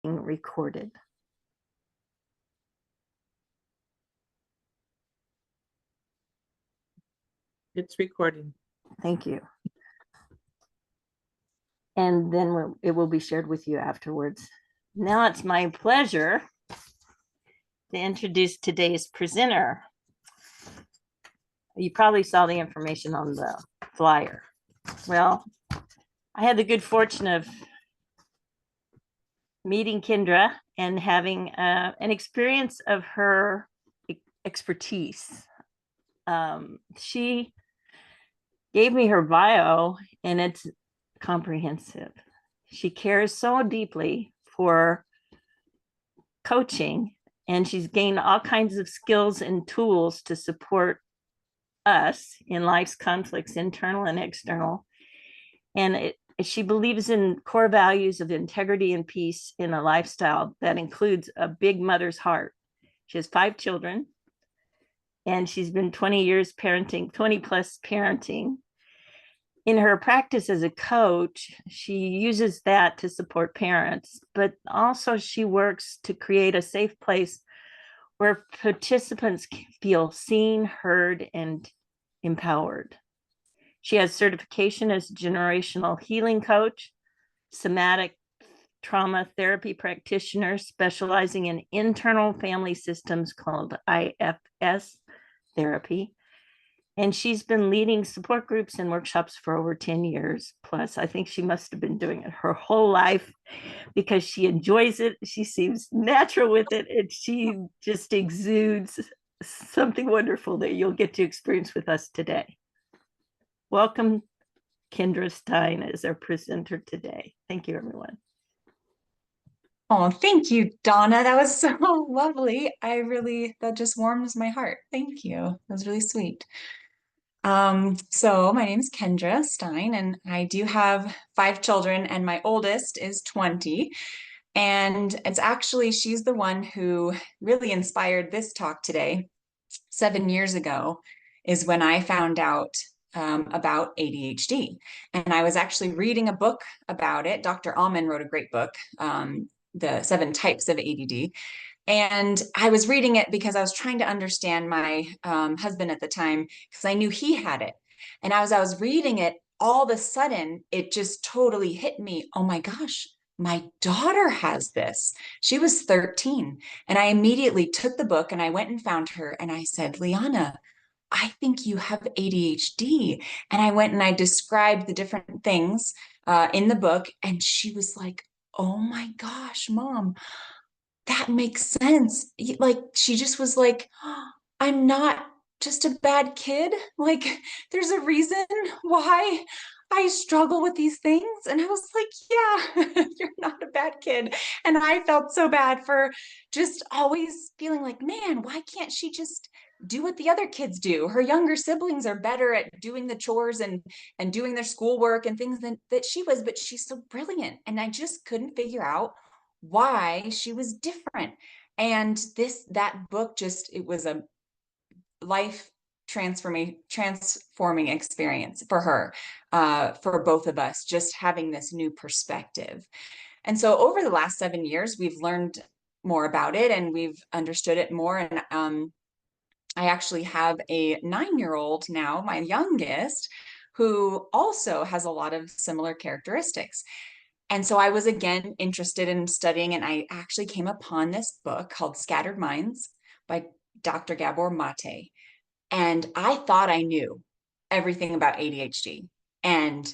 being recorded. It's recording. Thank you. And then it will be shared with you afterwards. Now it's my pleasure to introduce today's presenter. You probably saw the information on the flyer. Well, I had the good fortune of meeting Kendra and having an experience of her expertise. She gave me her bio, and it's comprehensive. She cares so deeply for coaching, and she's gained all kinds of skills and tools to support us in life's conflicts, internal and external. And she believes in core values of integrity and peace in a lifestyle that includes a big mother's heart. She has 5 children, and she's been 20 years parenting, 20 plus parenting. In her practice as a coach, she uses that to support parents, but also she works to create a safe place where participants feel seen, heard, and empowered. She has certification as generational healing coach, somatic trauma therapy practitioner specializing in internal family systems called IFS therapy. And she's been leading support groups and workshops for over 10 years. Plus, I think she must have been doing it her whole life because she enjoys it. She seems natural with it, and she just exudes something wonderful that you'll get to experience with us today. Welcome, Kendra Stein, as our presenter today. Thank you, everyone. Oh, thank you, Donna. That was so lovely. That just warms my heart. Thank you. That was really sweet. So my name is Kendra Stein, and I do have 5 children, and my oldest is 20. And it's actually, she's the one who really inspired this talk today. 7 years ago is when I found out about ADHD. And I was actually reading a book about it. Dr. Allman wrote a great book, The 7 Types of ADD. And I was reading it because I was trying to understand my husband at the time, because I knew he had it. And as I was reading it, all of a sudden, it just totally hit me. Oh my gosh, my daughter has this. She was 13. And I immediately took the book and I went and found her. And I said, Liana, I think you have ADHD. And I went and I described the different things in the book. And she was like, oh my gosh, Mom, that makes sense. Like, she just was like, oh, I'm not just a bad kid. Like, there's a reason why I struggle with these things. And I was like, yeah, you're not a bad kid. And I felt so bad for just always feeling like, man, why can't she just do what the other kids do? Her younger siblings are better at doing the chores and doing their schoolwork and things that she was, but she's so brilliant. And I just couldn't figure out why she was different. And that book just, it was a life transforming experience for her, for both of us, just having this new perspective. And so over the last 7 years, we've learned more about it and we've understood it more. And I actually have a 9-year-old now, my youngest, who also has a lot of similar characteristics. And so I was again interested in studying, and I actually came upon this book called Scattered Minds by Dr. Gabor Mate. And I thought I knew everything about ADHD. And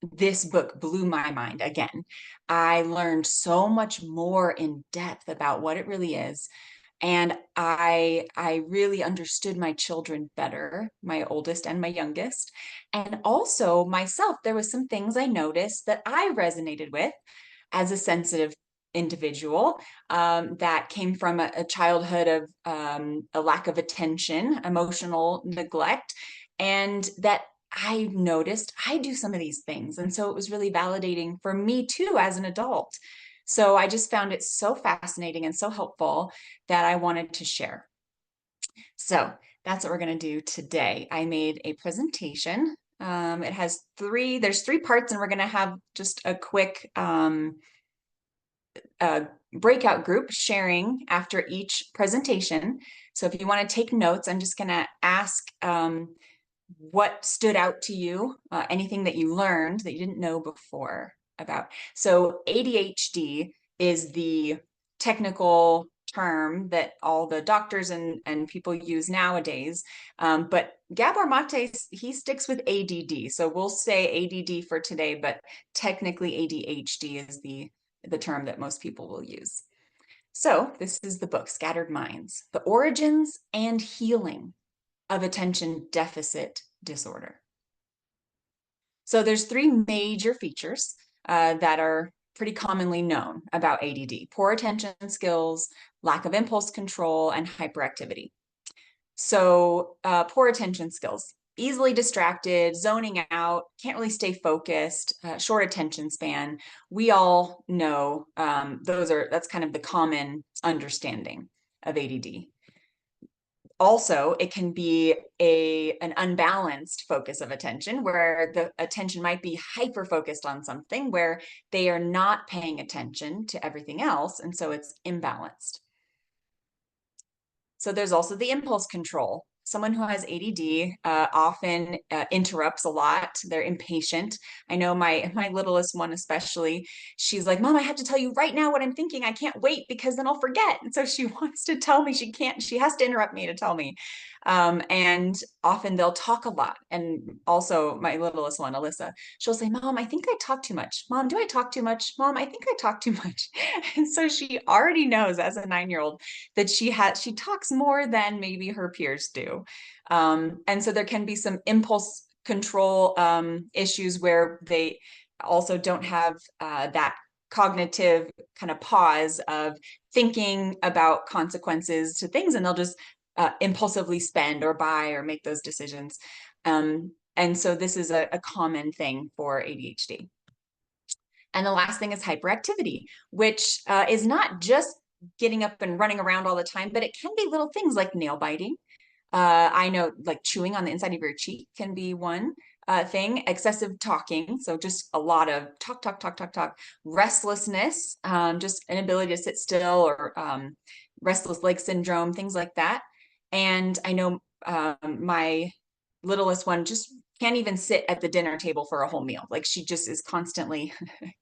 this book blew my mind again. I learned so much more in depth about what it really is. And I really understood my children better, my oldest and my youngest. And also myself, there was some things I noticed that I resonated with as a sensitive individual, that came from a childhood of a lack of attention, emotional neglect, and that I noticed I do some of these things. And so it was really validating for me too as an adult. So I just found it so fascinating and so helpful that I wanted to share. So that's what we're going to do today. I made a presentation. There's 3 parts, and we're going to have just a quick breakout group sharing after each presentation. So if you want to take notes, I'm just going to ask what stood out to you, anything that you learned that you didn't know before about. So ADHD is the technical term that all the doctors and people use nowadays. But Gabor Mate, he sticks with ADD. So we'll say ADD for today, but technically ADHD is the term that most people will use. So this is the book, Scattered Minds, The Origins and Healing of Attention Deficit Disorder. So there's three major features that are pretty commonly known about ADD: poor attention skills, lack of impulse control, and hyperactivity. So poor attention skills, easily distracted, zoning out, can't really stay focused, short attention span. We all know that's kind of the common understanding of ADD. Also, it can be an unbalanced focus of attention, where the attention might be hyper focused on something where they are not paying attention to everything else, and so it's imbalanced. So there's also the impulse control. Someone who has ADD often interrupts a lot. They're impatient. I know my littlest one especially, she's like, Mom, I have to tell you right now what I'm thinking. I can't wait because then I'll forget. And so she wants to tell me. She has to interrupt me to tell me. And often they'll talk a lot. And also my littlest one, Alyssa, she'll say, Mom, I think I talk too much. Mom, do I talk too much? Mom, I think I talk too much. And so she already knows as a 9-year-old that she talks more than maybe her peers do. And so there can be some impulse control issues where they also don't have that cognitive kind of pause of thinking about consequences to things, and they'll just impulsively spend or buy or make those decisions. And so this is a common thing for ADHD. And the last thing is hyperactivity, which is not just getting up and running around all the time, but it can be little things like nail biting. I know, like chewing on the inside of your cheek can be one thing. Excessive talking, so just a lot of talk. Restlessness, just inability to sit still, or restless leg syndrome, things like that. And I know my littlest one just can't even sit at the dinner table for a whole meal. Like, she just is constantly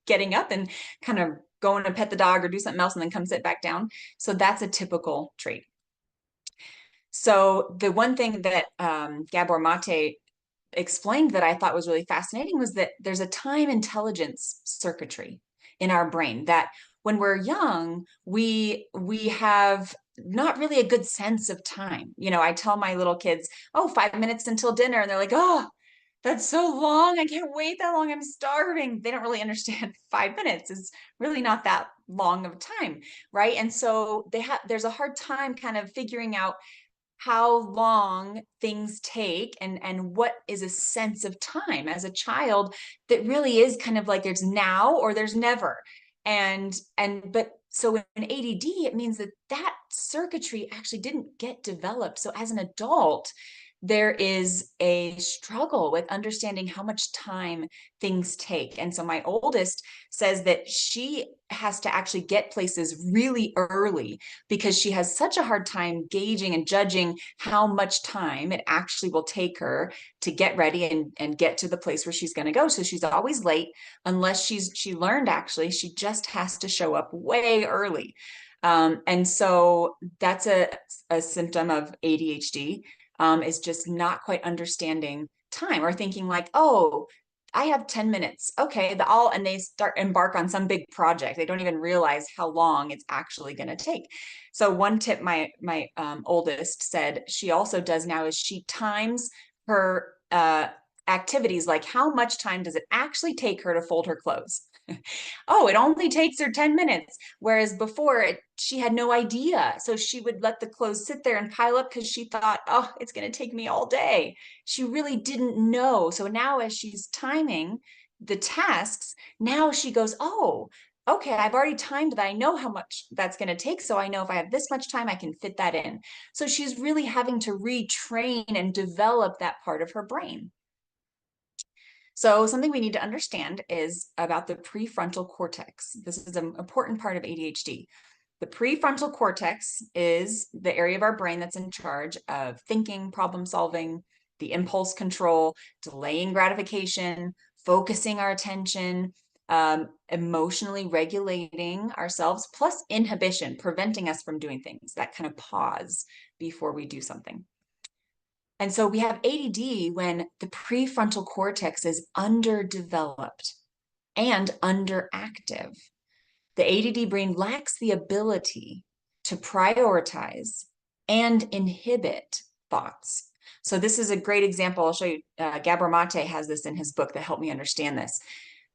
getting up and kind of going to pet the dog or do something else and then come sit back down. So that's a typical trait. So the one thing that Gabor Mate explained that I thought was really fascinating was that there's a time intelligence circuitry in our brain that when we're young, we have not really a good sense of time. You know, I tell my little kids, oh, 5 minutes until dinner. And they're like, oh, that's so long. I can't wait that long. I'm starving. They don't really understand 5 minutes is really not that long of time, right? And so there's a hard time kind of figuring out how long things take and what is a sense of time as a child that really is kind of like there's now or there's never. But so in ADD, it means that circuitry actually didn't get developed. So as an adult, there is a struggle with understanding how much time things take. And so my oldest says that she has to actually get places really early because she has such a hard time gauging and judging how much time it actually will take her to get ready and get to the place where she's going to go. So she's always late unless she learned actually she just has to show up way early. And so that's a symptom of ADHD. Is just not quite understanding time or thinking like, oh, I have 10 minutes. Okay, and they embark on some big project. They don't even realize how long it's actually going to take. So one tip my oldest said she also does now is she times her activities, like how much time does it actually take her to fold her clothes? Oh, it only takes her 10 minutes. Whereas before she had no idea. So she would let the clothes sit there and pile up because she thought, oh, it's going to take me all day. She really didn't know. So now as she's timing the tasks, now she goes, oh, okay, I've already timed that. I know how much that's going to take. So I know if I have this much time, I can fit that in. So she's really having to retrain and develop that part of her brain. So something we need to understand is about the prefrontal cortex. This is an important part of ADHD. The prefrontal cortex is the area of our brain that's in charge of thinking, problem solving, the impulse control, delaying gratification, focusing our attention, emotionally regulating ourselves, plus inhibition, preventing us from doing things, that kind of pause before we do something. And so we have ADD when the prefrontal cortex is underdeveloped and underactive. The ADD brain lacks the ability to prioritize and inhibit thoughts. So this is a great example. I'll show you. Gabor Mate has this in his book that helped me understand this.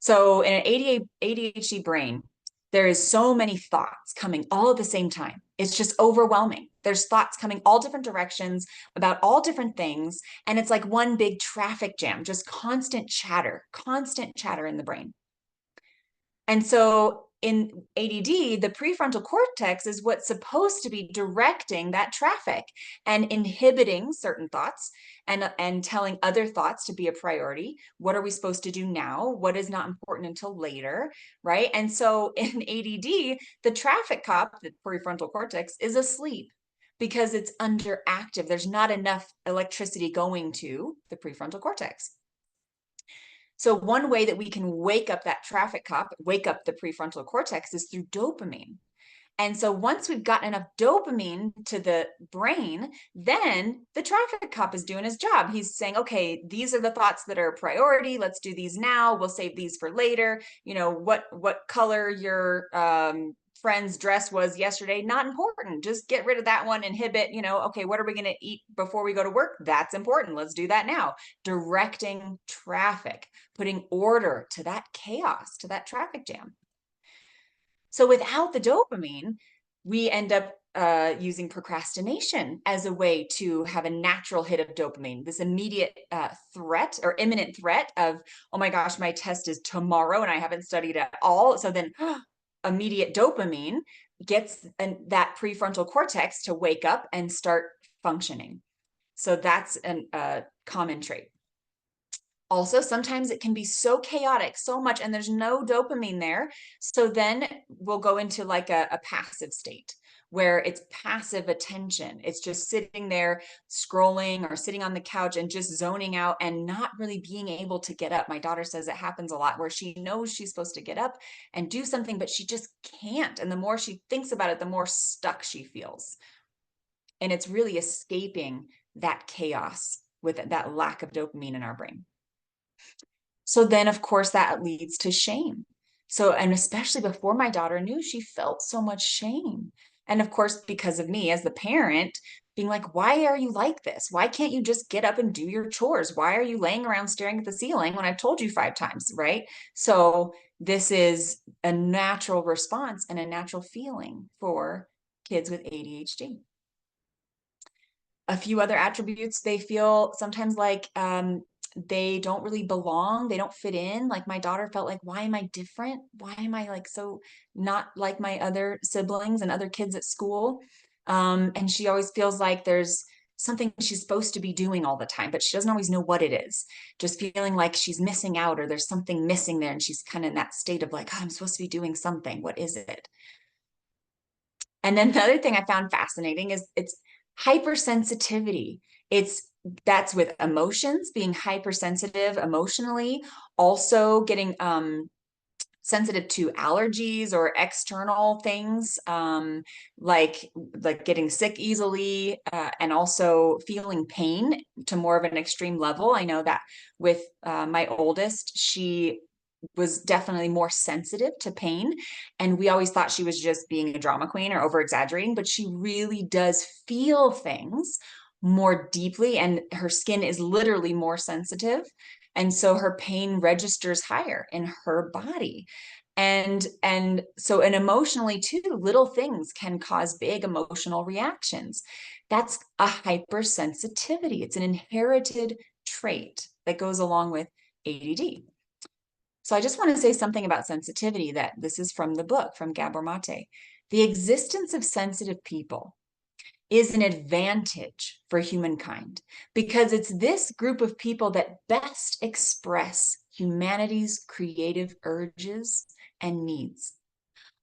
So in an ADHD brain, there is so many thoughts coming all at the same time. It's just overwhelming. There's thoughts coming all different directions about all different things. And it's like one big traffic jam, just constant chatter in the brain. And so in ADD, the prefrontal cortex is what's supposed to be directing that traffic and inhibiting certain thoughts and telling other thoughts to be a priority. What are we supposed to do now? What is not important until later, right? And so in ADD, the traffic cop, the prefrontal cortex, is asleep because it's underactive. There's not enough electricity going to the prefrontal cortex. So one way that we can wake up that traffic cop, wake up the prefrontal cortex, is through dopamine. And so once we've gotten enough dopamine to the brain, then the traffic cop is doing his job. He's saying, okay, these are the thoughts that are a priority. Let's do these now. We'll save these for later. You know, what color your friend's dress was yesterday, not important. Just get rid of that one, inhibit, okay, what are we going to eat before we go to work? That's important. Let's do that now. Directing traffic, putting order to that chaos, to that traffic jam. So without the dopamine, we end up using procrastination as a way to have a natural hit of dopamine, this immediate threat or imminent threat of, oh my gosh, my test is tomorrow and I haven't studied at all. So then immediate dopamine gets that prefrontal cortex to wake up and start functioning. So that's a common trait. Also, sometimes it can be so chaotic, so much, and there's no dopamine there. So then we'll go into like a passive state where it's passive attention. It's just sitting there scrolling or sitting on the couch and just zoning out and not really being able to get up. My daughter says it happens a lot where she knows she's supposed to get up and do something, but she just can't. And the more she thinks about it, the more stuck she feels. And it's really escaping that chaos with that lack of dopamine in our brain. So then, of course, that leads to shame. So, and especially before my daughter knew, she felt so much shame. And of course, because of me as the parent being like, why are you like this? Why can't you just get up and do your chores? Why are you laying around staring at the ceiling when I've told you 5 times, right? So this is a natural response and a natural feeling for kids with ADHD. A few other attributes, they feel sometimes like they don't really belong. They don't fit in. Like my daughter felt like, why am I different? Why am I like so not like my other siblings and other kids at school? And she always feels like there's something she's supposed to be doing all the time, but she doesn't always know what it is. Just feeling like she's missing out or there's something missing there. And she's kind of in that state of like, oh, I'm supposed to be doing something. What is it? And then the other thing I found fascinating is it's hypersensitivity. That's with emotions, being hypersensitive emotionally, also getting sensitive to allergies or external things, like getting sick easily, and also feeling pain to more of an extreme level. I know that with my oldest, she was definitely more sensitive to pain. And we always thought she was just being a drama queen or over exaggerating, but she really does feel things more deeply and her skin is literally more sensitive. And so her pain registers higher in her body. And so emotionally too, little things can cause big emotional reactions. That's a hypersensitivity. It's an inherited trait that goes along with ADD. So I just want to say something about sensitivity, that this is from the book, from Gabor Mate. The existence of sensitive people is an advantage for humankind because it's this group of people that best express humanity's creative urges and needs.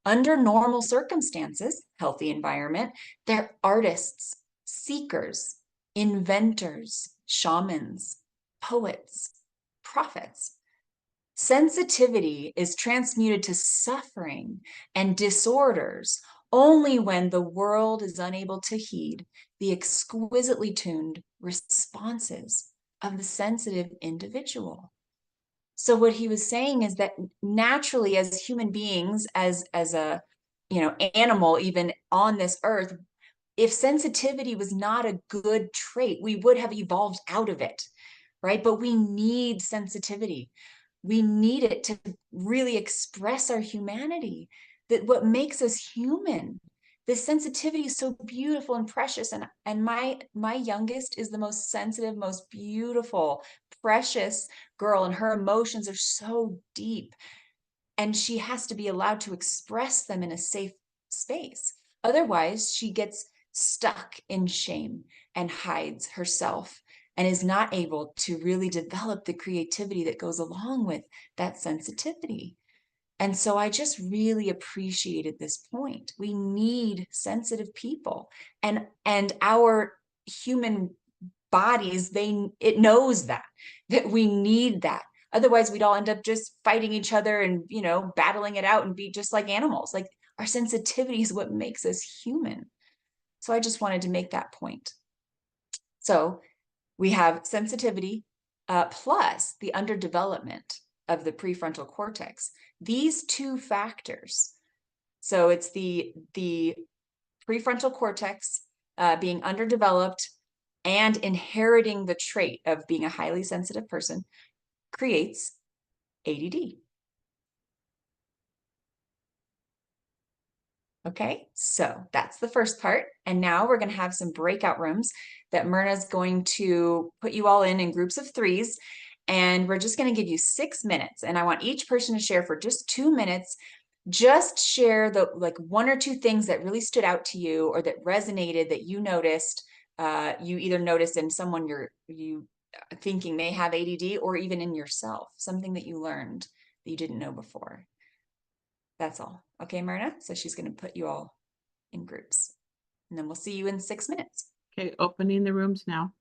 Under normal circumstances, healthy environment, they're artists, seekers, inventors, shamans, poets, prophets. Sensitivity is transmuted to suffering and disorders only when the world is unable to heed the exquisitely tuned responses of the sensitive individual. So what he was saying is that naturally, as human beings, as a animal, even on this earth, if sensitivity was not a good trait, we would have evolved out of it, right? But we need sensitivity. We need it to really express our humanity, that what makes us human. This sensitivity is so beautiful and precious. And my youngest is the most sensitive, most beautiful, precious girl, and her emotions are so deep. And she has to be allowed to express them in a safe space. Otherwise, she gets stuck in shame and hides herself and is not able to really develop the creativity that goes along with that sensitivity. And so I just really appreciated this point. We need sensitive people, and our human bodies, it knows that we need that. Otherwise, we'd all end up just fighting each other and, battling it out and be just like animals. Like, our sensitivity is what makes us human. So I just wanted to make that point. So we have sensitivity plus the underdevelopment of the prefrontal cortex. These two factors. So it's the prefrontal cortex being underdeveloped and inheriting the trait of being a highly sensitive person creates ADD. Okay, so that's the first part. And now we're going to have some breakout rooms that Myrna's going to put you all in groups of 3s. And we're just going to give you 6 minutes. And I want each person to share for just 2 minutes. Just share the one or two things that really stood out to you or that resonated, that you noticed. You either noticed in someone you thinking may have ADD, or even in yourself, something that you learned that you didn't know before. That's all. Okay, Myrna? So she's going to put you all in groups. And then we'll see you in 6 minutes. Okay, opening the rooms now.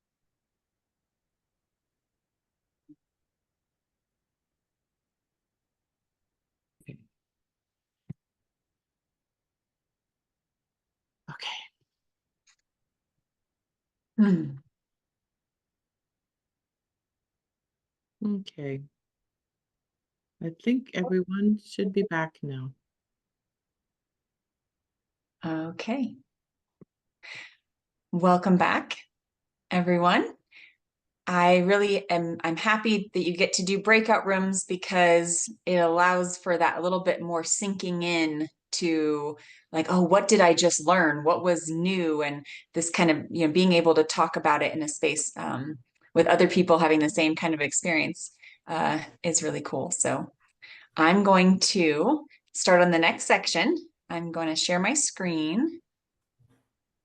Okay. Hmm. Okay. I think everyone should be back now. Okay. Welcome back, everyone. I'm happy that you get to do breakout rooms because it allows for that a little bit more sinking in to oh, what did I just learn? What was new? And this kind of, being able to talk about it in a space with other people having the same kind of experience is really cool. So I'm going to start on the next section. I'm going to share my screen.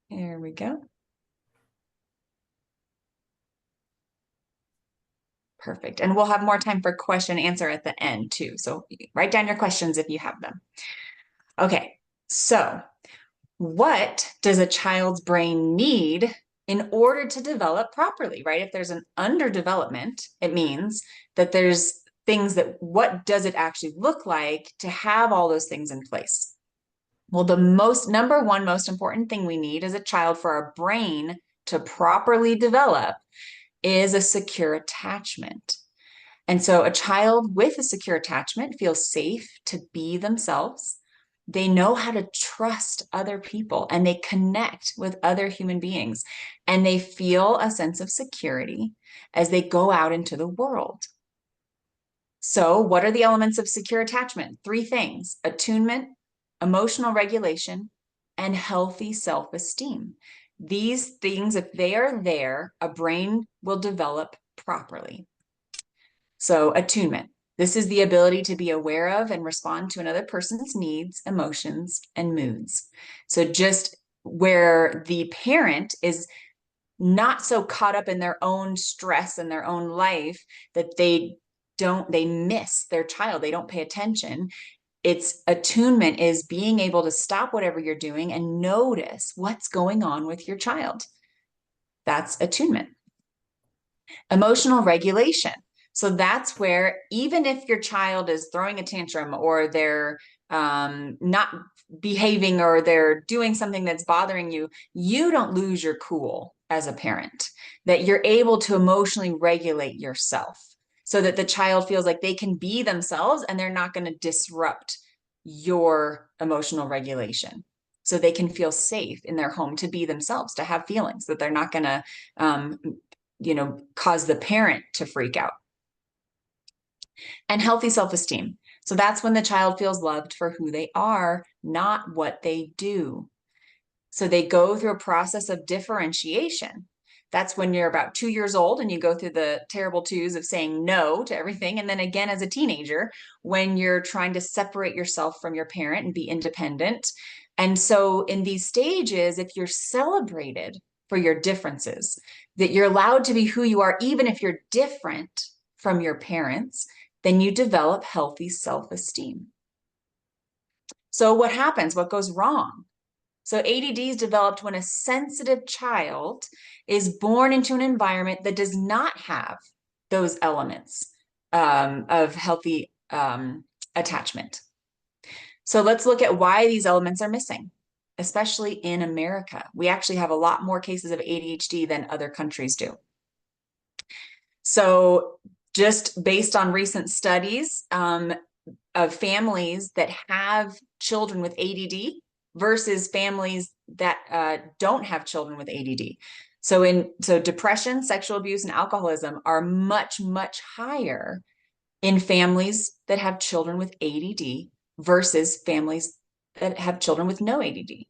Here we go. Perfect. And we'll have more time for question and answer at the end too. So write down your questions if you have them. Okay, so what does a child's brain need in order to develop properly, right? If there's an underdevelopment, it means that there's things what does it actually look like to have all those things in place? Well, the number one most important thing we need as a child for our brain to properly develop is a secure attachment. And so a child with a secure attachment feels safe to be themselves. They know how to trust other people and they connect with other human beings, and they feel a sense of security as they go out into the world. So what are the elements of secure attachment? 3 things: attunement, emotional regulation, and healthy self-esteem. These things, if they are there, a brain will develop properly. So attunement. This is the ability to be aware of and respond to another person's needs, emotions, and moods. So just where the parent is not so caught up in their own stress and their own life that they they miss their child. They don't pay attention. It's attunement is being able to stop whatever you're doing and notice what's going on with your child. That's attunement. Emotional regulation. So that's where even if your child is throwing a tantrum or they're not behaving or they're doing something that's bothering you, you don't lose your cool as a parent, that you're able to emotionally regulate yourself so that the child feels like they can be themselves and they're not going to disrupt your emotional regulation. So they can feel safe in their home to be themselves, to have feelings, that they're not going to cause the parent to freak out. And healthy self-esteem. So that's when the child feels loved for who they are, not what they do. So they go through a process of differentiation. That's when you're about 2 years old and you go through the terrible twos of saying no to everything. And then again, as a teenager, when you're trying to separate yourself from your parent and be independent. And so in these stages, if you're celebrated for your differences, that you're allowed to be who you are, even if you're different from your parents, then you develop healthy self-esteem. So what happens? What goes wrong? So ADD is developed when a sensitive child is born into an environment that does not have those elements of healthy attachment. So let's look at why these elements are missing, especially in America. We actually have a lot more cases of ADHD than other countries do. So just based on recent studies of families that have children with ADD versus families that don't have children with ADD. So depression, sexual abuse, and alcoholism are much, much higher in families that have children with ADD versus families that have children with no ADD.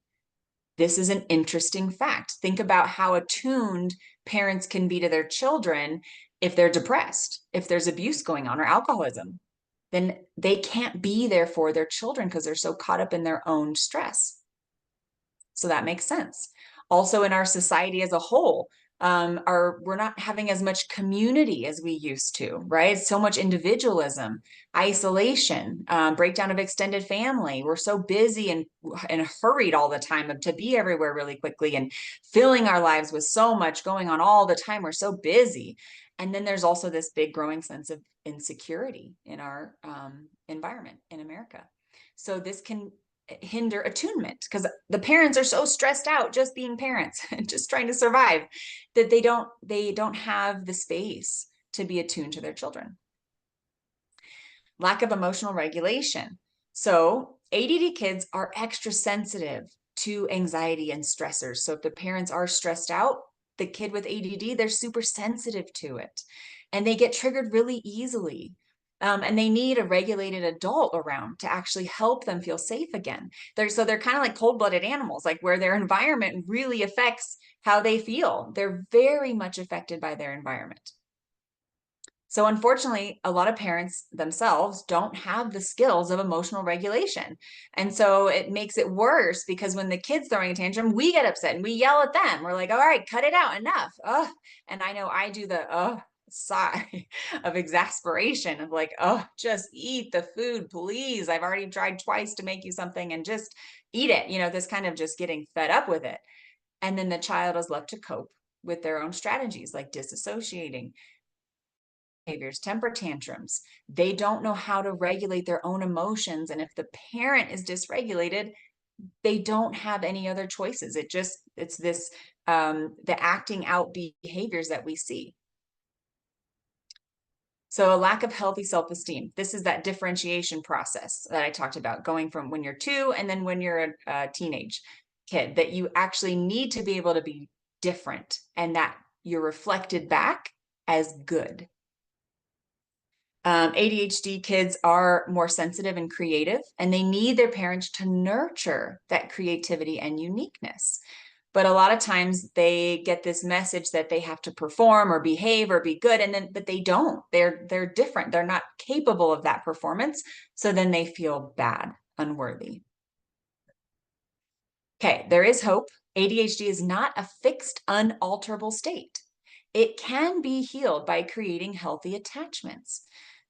This is an interesting fact. Think about how attuned parents can be to their children if they're depressed, if there's abuse going on or alcoholism. Then they can't be there for their children because they're so caught up in their own stress. So that makes sense. Also in our society as a whole, we're not having as much community as we used to, right? So much individualism, isolation, breakdown of extended family. We're so busy and hurried all the time to be everywhere really quickly and filling our lives with so much going on all the time. We're so busy. And then there's also this big growing sense of insecurity in our environment in America. So this can hinder attunement because the parents are so stressed out just being parents and just trying to survive that they don't have the space to be attuned to their children. Lack of emotional regulation. So ADD kids are extra sensitive to anxiety and stressors. So if the parents are stressed out, the kid with ADD, they're super sensitive to it and they get triggered really easily. And they need a regulated adult around to actually help them feel safe again. So they're kind of like cold-blooded animals, like where their environment really affects how they feel. They're very much affected by their environment. So unfortunately, a lot of parents themselves don't have the skills of emotional regulation. And so it makes it worse because when the kid's throwing a tantrum, we get upset and we yell at them. We're like, all right, cut it out, enough. Oh, and I know I do the sigh of exasperation of like, oh, just eat the food, please. I've already tried twice to make you something and just eat it. This kind of just getting fed up with it. And then the child is left to cope with their own strategies like disassociating, behaviors, temper tantrums. They don't know how to regulate their own emotions. And if the parent is dysregulated, they don't have any other choices. It's this, the acting out behaviors that we see. So a lack of healthy self-esteem. This is that differentiation process that I talked about, going from when you're 2 and then when you're a teenage kid, that you actually need to be able to be different and that you're reflected back as good. ADHD kids are more sensitive and creative, and they need their parents to nurture that creativity and uniqueness. But a lot of times they get this message that they have to perform or behave or be good, but they don't. They're different. They're not capable of that performance. So then they feel bad, unworthy. Okay, there is hope. ADHD is not a fixed, unalterable state. It can be healed by creating healthy attachments.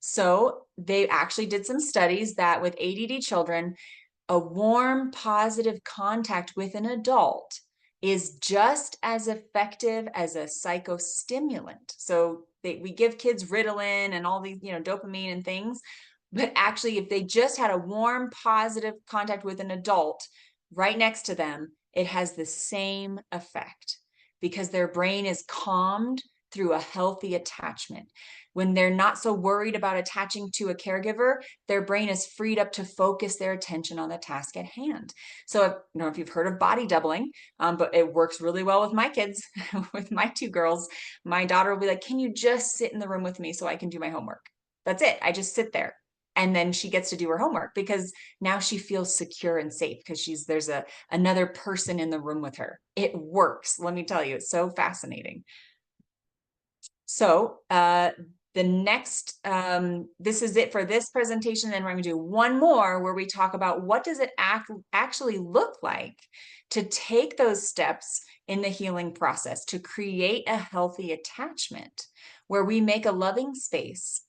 So they actually did some studies that with ADD children, a warm, positive contact with an adult is just as effective as a psychostimulant. So we give kids Ritalin and all these, dopamine and things. But actually, if they just had a warm, positive contact with an adult right next to them, it has the same effect because their brain is calmed through a healthy attachment. When they're not so worried about attaching to a caregiver, their brain is freed up to focus their attention on the task at hand. So I don't know if you've heard of body doubling, but it works really well with my kids, with my 2 girls. My daughter will be like, can you just sit in the room with me so I can do my homework? That's it. I just sit there. And then she gets to do her homework because now she feels secure and safe because there's another person in the room with her. It works. Let me tell you, it's so fascinating. So the next, this is it for this presentation. Then we're going to do one more where we talk about what does it actually look like to take those steps in the healing process to create a healthy attachment where we make a loving space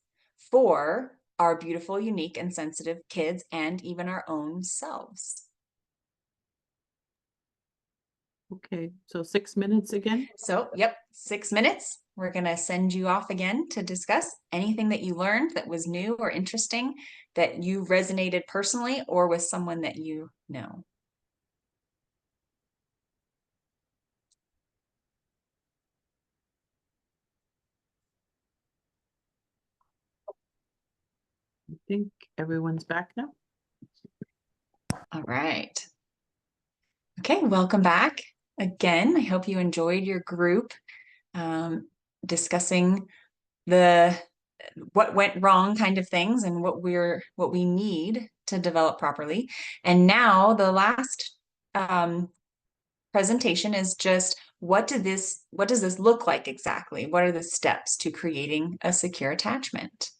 for our beautiful, unique, and sensitive kids and even our own selves. Okay, so 6 minutes again? So, yep, 6 minutes. We're going to send you off again to discuss anything that you learned that was new or interesting, that you resonated personally or with someone that you know. I think everyone's back now. All right. Okay, welcome back again. I hope you enjoyed your group discussing what went wrong kind of things and what we need to develop properly. And now the last presentation is just what does this look like exactly? What are the steps to creating a secure attachment?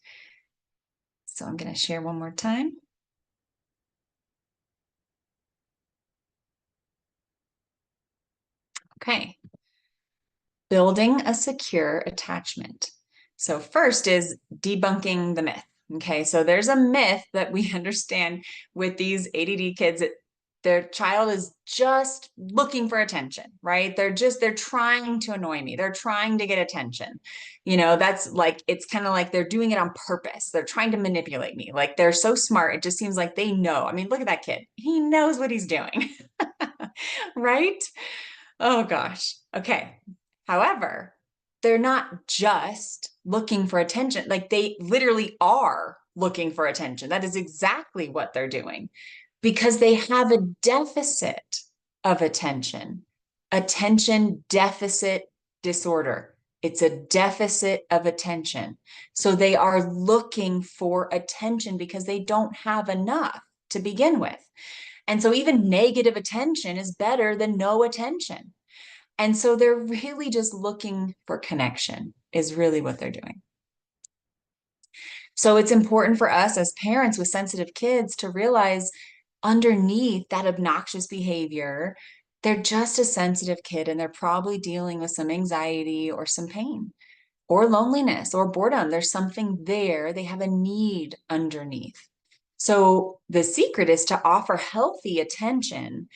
So I'm going to share one more time. Okay. Building a secure attachment. So first is debunking the myth. Okay, so there's a myth that we understand with these ADD kids that their child is just looking for attention, right? They're trying to annoy me. They're trying to get attention. That's like, it's kind of like they're doing it on purpose. They're trying to manipulate me. Like they're so smart. It just seems like they know. I mean, look at that kid. He knows what he's doing, right? Oh gosh. Okay. However, they're not just looking for attention. Like they literally are looking for attention. That is exactly what they're doing because they have a deficit of attention deficit disorder. It's a deficit of attention. So they are looking for attention because they don't have enough to begin with. And so even negative attention is better than no attention. And so they're really just looking for connection is really what they're doing. So it's important for us as parents with sensitive kids to realize underneath that obnoxious behavior, they're just a sensitive kid and they're probably dealing with some anxiety or some pain or loneliness or boredom. There's something there. They have a need underneath. So the secret is to offer healthy attention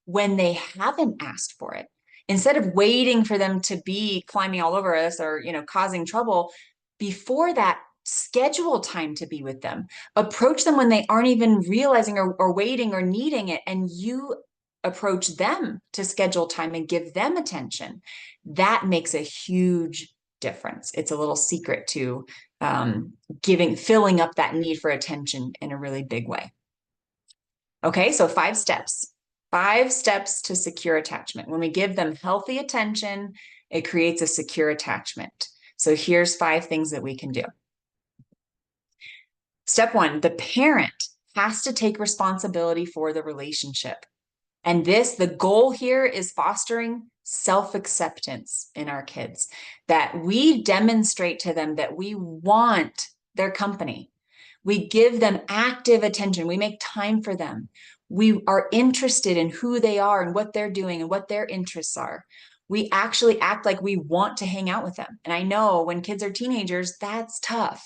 when they haven't asked for it. Instead of waiting for them to be climbing all over us or, causing trouble, before that, schedule time to be with them. Approach them when they aren't even realizing or waiting or needing it, and you approach them to schedule time and give them attention. That makes a huge difference. It's a little secret to filling up that need for attention in a really big way. Okay, so 5 steps. 5 steps to secure attachment. When we give them healthy attention, it creates a secure attachment. So here's 5 things that we can do. Step 1, the parent has to take responsibility for the relationship. And the goal here is fostering self-acceptance in our kids, that we demonstrate to them that we want their company. We give them active attention. We make time for them. We are interested in who they are and what they're doing and what their interests are. we actually act like we want to hang out with them. And I know when kids are teenagers, that's tough.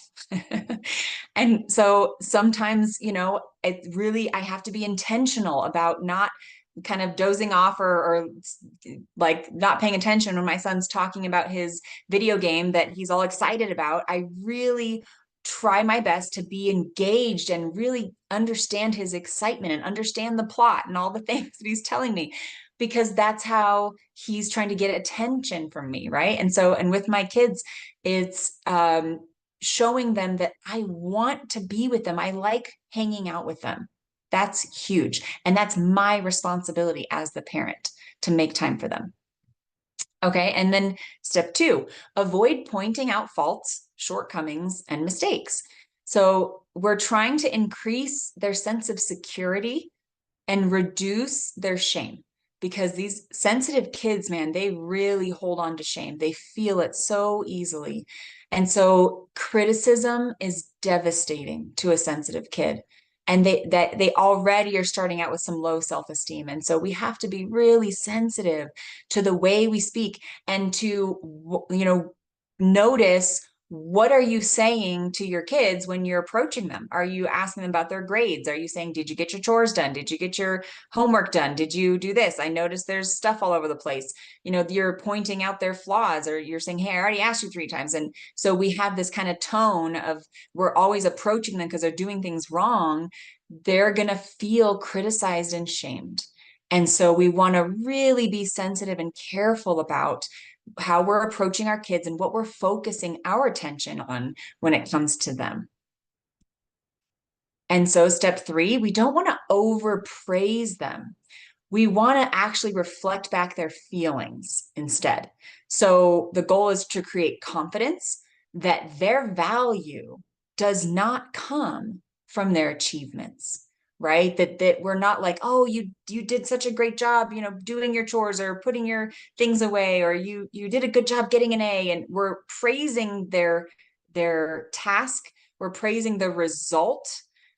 And so sometimes, you know, it really, I have to be intentional about not kind of dozing off or like not paying attention when my son's talking about his video game that he's all excited about. I really try my best to be engaged and really understand his excitement and understand the plot and all the things that he's telling me, because that's how he's trying to get attention from me, right? And so, and with my kids, it's showing them that I want to be with them. I like hanging out with them. That's huge. And that's my responsibility as the parent to make time for them. Okay. And then step 2, avoid pointing out faults, shortcomings, and mistakes. So we're trying to increase their sense of security and reduce their shame, because these sensitive kids, man, they really hold on to shame. They feel it so easily. And so criticism is devastating to a sensitive kid. And they already are starting out with some low self-esteem. And so we have to be really sensitive to the way we speak and to, you know, notice, what are you saying to your kids when you're approaching them? Are you asking them about their grades? Are you saying, did you get your chores done? Did you get your homework done? Did you do this? I noticed there's stuff all over the place. You know, you're pointing out their flaws, or you're saying, hey, I already asked you 3 times. And so we have this kind of tone of, we're always approaching them because they're doing things wrong. They're going to feel criticized and shamed. And so we want to really be sensitive and careful about how we're approaching our kids and what we're focusing our attention on when it comes to them. And so step 3, we don't want to overpraise them. We want to actually reflect back their feelings instead. So the goal is to create confidence that their value does not come from their achievements, right? That we're not like, oh, you did such a great job, you know, doing your chores or putting your things away, or you did a good job getting an A, and we're praising their task, we're praising the result.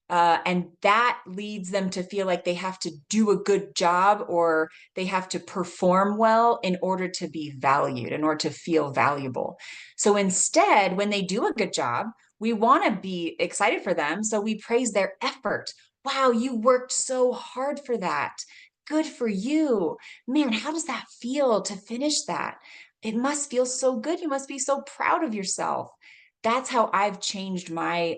And that leads them to feel like they have to do a good job, or they have to perform well in order to be valued, in order to feel valuable. So instead, when they do a good job, we want to be excited for them. So we praise their effort. Wow, you worked so hard for that. Good for you. Man, how does that feel to finish that? It must feel so good. You must be so proud of yourself. That's how I've changed my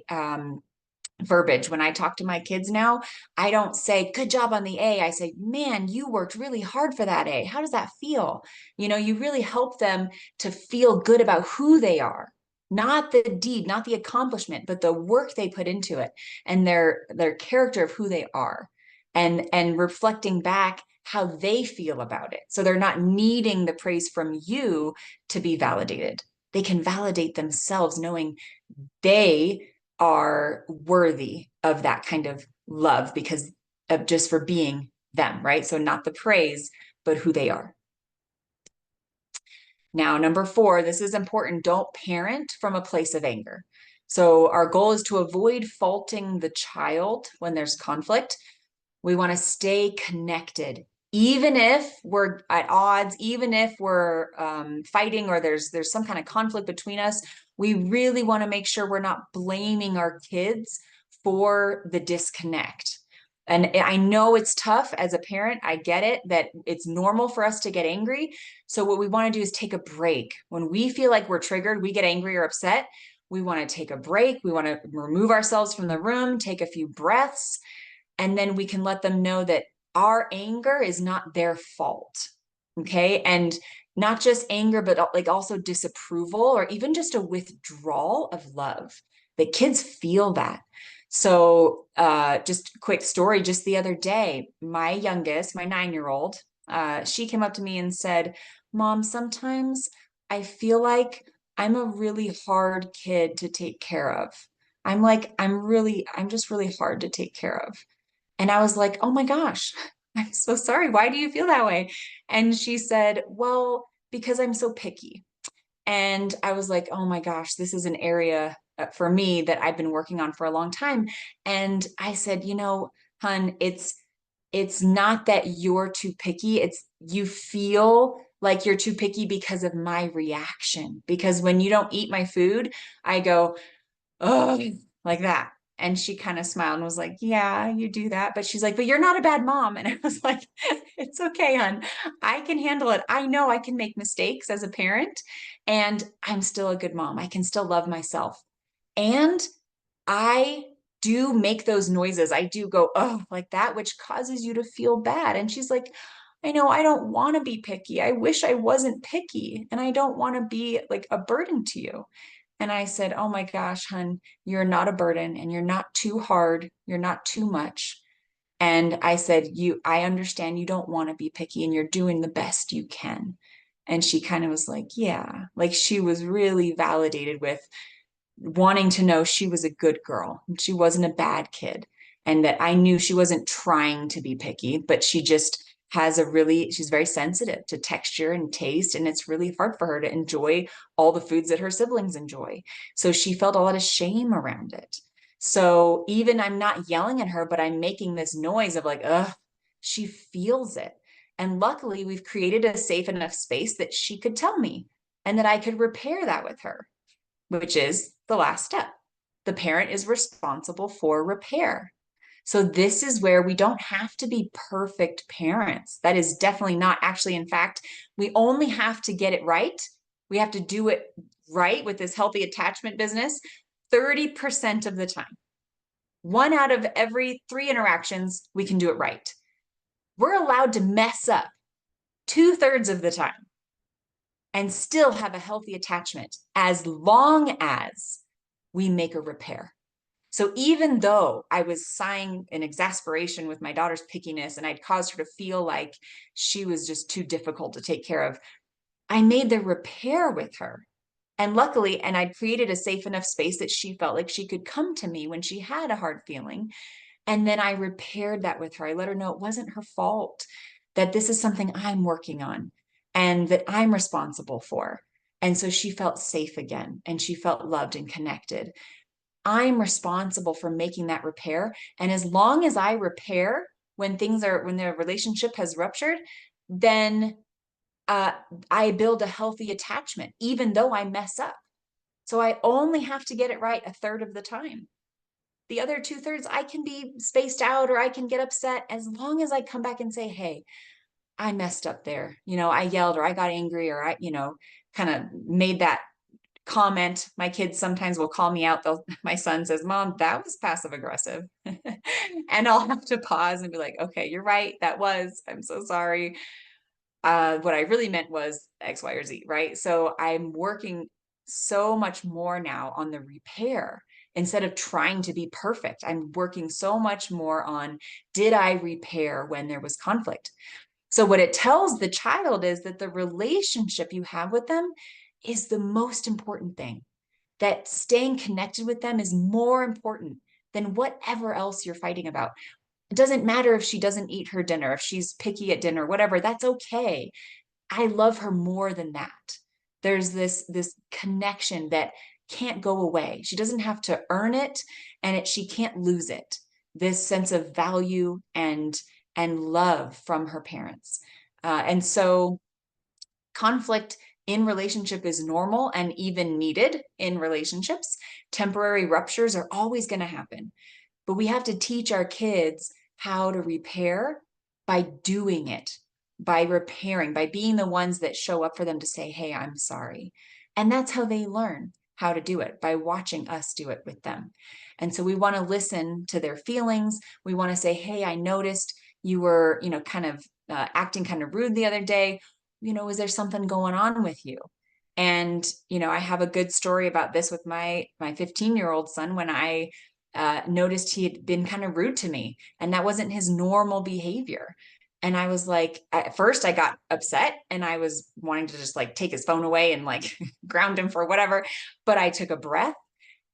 verbiage. When I talk to my kids now, I don't say, good job on the A. I say, man, you worked really hard for that A. How does that feel? You know, you really help them to feel good about who they are, not the deed, not the accomplishment, but the work they put into it, and their character of who they are, and reflecting back how they feel about it. So they're not needing the praise from you to be validated. They can validate themselves, knowing they are worthy of that kind of love because of just for being them, right? So not the praise, but who they are. Now, number 4, this is important. Don't parent from a place of anger. So our goal is to avoid faulting the child when there's conflict. We want to stay connected, even if we're at odds, even if we're fighting, or there's some kind of conflict between us. We really want to make sure we're not blaming our kids for the disconnect. And I know it's tough as a parent. I get it, that it's normal for us to get angry. So what we want to do is take a break. When we feel like we're triggered, we get angry or upset, we want to take a break. We want to remove ourselves from the room, take a few breaths, and then we can let them know that our anger is not their fault. Okay. And not just anger, but like also disapproval, or even just a withdrawal of love. The kids feel that. So just a quick story, just the other day, my youngest, my 9-year-old, she came up to me and said, Mom, sometimes I feel like I'm a really hard kid to take care of. I'm just really hard to take care of. And I was like, oh my gosh, I'm so sorry. Why do you feel that way? And she said, well, because I'm so picky. And I was like, oh my gosh, this is an area for me that I've been working on for a long time. And I said, you know, hun, it's not that you're too picky. It's you feel like you're too picky because of my reaction. Because when you don't eat my food, I go, oh, like that. And she kind of smiled and was like, yeah, you do that. But she's like, but you're not a bad mom. And I was like, it's okay, hon. I can handle it. I know I can make mistakes as a parent, and I'm still a good mom. I can still love myself. And I do make those noises. I do go, oh, like that, which causes you to feel bad. And she's like, I know I don't want to be picky. I wish I wasn't picky. And I don't want to be like a burden to you. And I said, oh my gosh, hun, you're not a burden and you're not too hard. You're not too much. And I said, I understand you don't want to be picky and you're doing the best you can. And she kind of was like, yeah, like she was really validated with wanting to know she was a good girl. She wasn't a bad kid. And that I knew she wasn't trying to be picky, but she just she's very sensitive to texture and taste. And it's really hard for her to enjoy all the foods that her siblings enjoy. So she felt a lot of shame around it. So even I'm not yelling at her, but I'm making this noise of like, ugh, she feels it. And luckily, we've created a safe enough space that she could tell me and that I could repair that with her, which is the last step. The parent is responsible for repair. So this is where we don't have to be perfect parents. That is definitely not actually, in fact, we only have to get it right. We have to do it right with this healthy attachment business 30% of the time. 1 out of every 3 interactions, we can do it right. We're allowed to mess up 2/3 of the time and still have a healthy attachment as long as we make a repair. So even though I was sighing in exasperation with my daughter's pickiness and I'd caused her to feel like she was just too difficult to take care of, I made the repair with her. And luckily, and I'd created a safe enough space that she felt like she could come to me when she had a hard feeling. And then I repaired that with her. I let her know it wasn't her fault, that this is something I'm working on and that I'm responsible for. And so she felt safe again and she felt loved and connected. I'm responsible for making that repair. And as long as I repair when the relationship has ruptured, then I build a healthy attachment, even though I mess up. So I only have to get it right 1/3 of the time. The other 2/3, I can be spaced out or I can get upset as long as I come back and say, hey, I messed up there. I yelled or I got angry or I, kind of made that comment. My kids sometimes will call me out. My son says, Mom, that was passive aggressive. And I'll have to pause and be like, okay, you're right. I'm so sorry. What I really meant was X, Y, or Z, right? So I'm working so much more now on the repair instead of trying to be perfect. I'm working so much more on, did I repair when there was conflict? So what it tells the child is that the relationship you have with them is the most important thing, that staying connected with them is more important than whatever else you're fighting about. It doesn't matter if she doesn't eat her dinner, if she's picky at dinner, whatever, that's okay. I love her more than that. There's this connection that can't go away. She doesn't have to earn it, and she can't lose it. This sense of value and love from her parents. And so conflict in relationship is normal and even needed in relationships. Temporary ruptures are always going to happen, but we have to teach our kids how to repair by doing it, by repairing, by being the ones that show up for them to say, hey, I'm sorry. And that's how they learn how to do it, by watching us do it with them. And so we want to listen to their feelings. We want to say, hey, I noticed you were, kind of acting kind of rude the other day. Is there something going on with you? And, I have a good story about this with my 15-year-old son when I noticed he had been kind of rude to me and that wasn't his normal behavior. And I was like, at first I got upset and I was wanting to just like take his phone away and like ground him for whatever. But I took a breath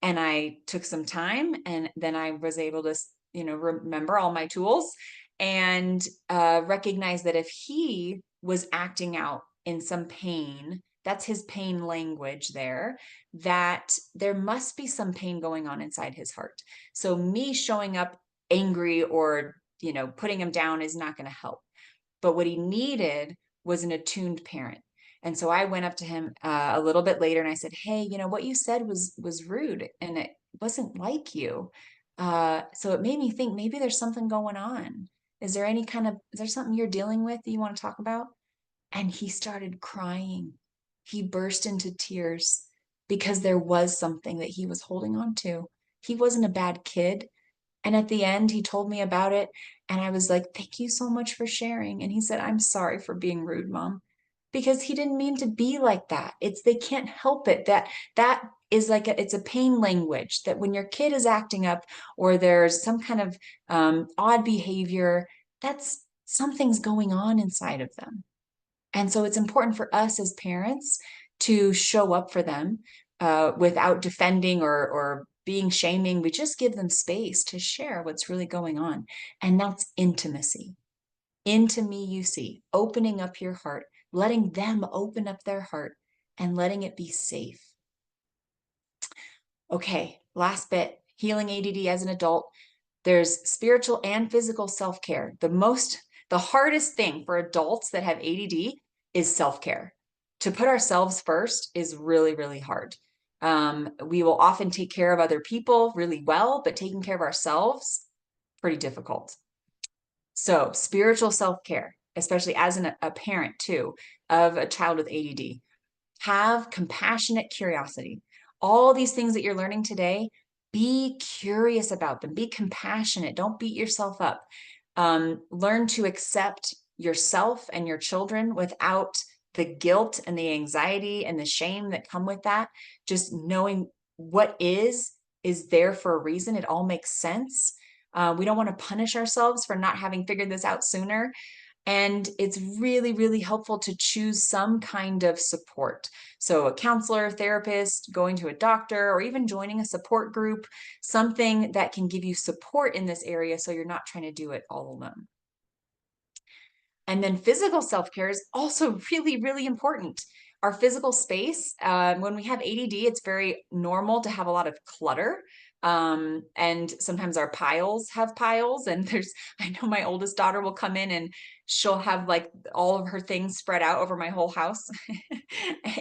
and I took some time and then I was able to, remember all my tools and recognize that if he was acting out in some pain, that's his pain language there, that there must be some pain going on inside his heart. So me showing up angry or, putting him down is not going to help. But what he needed was an attuned parent. And so I went up to him a little bit later and I said, hey, you know, what you said was rude and it wasn't like you. So it made me think maybe there's something going on. Is there something you're dealing with that you want to talk about? And he started crying. He burst into tears because there was something that he was holding on to. He wasn't a bad kid. And at the end, he told me about it. And I was like, thank you so much for sharing. And he said, I'm sorry for being rude, Mom, because he didn't mean to be like that. They can't help it. That is like, it's a pain language that when your kid is acting up or there's some kind of odd behavior, that's something's going on inside of them. And so it's important for us as parents to show up for them without defending or being shaming. We just give them space to share what's really going on. And that's intimacy. Into me, you see, opening up your heart, letting them open up their heart and letting it be safe. Okay, last bit, healing ADD as an adult. There's spiritual and physical self-care. The hardest thing for adults that have ADD is self-care. To put ourselves first is really, really hard. We will often take care of other people really well, but taking care of ourselves, pretty difficult. So spiritual self-care, especially as a parent too, of a child with ADD, have compassionate curiosity. All these things that you're learning today, be curious about them, be compassionate, don't beat yourself up. Learn to accept yourself and your children without the guilt and the anxiety and the shame that come with that. Just knowing what is there for a reason. It all makes sense. We don't want to punish ourselves for not having figured this out sooner. And it's really, really helpful to choose some kind of support. So a counselor, therapist, going to a doctor, or even joining a support group, something that can give you support in this area so you're not trying to do it all alone. And then physical self-care is also really, really important. Our physical space, when we have ADD, it's very normal to have a lot of clutter. And sometimes our piles have piles. And I know my oldest daughter will come in and she'll have like all of her things spread out over my whole house,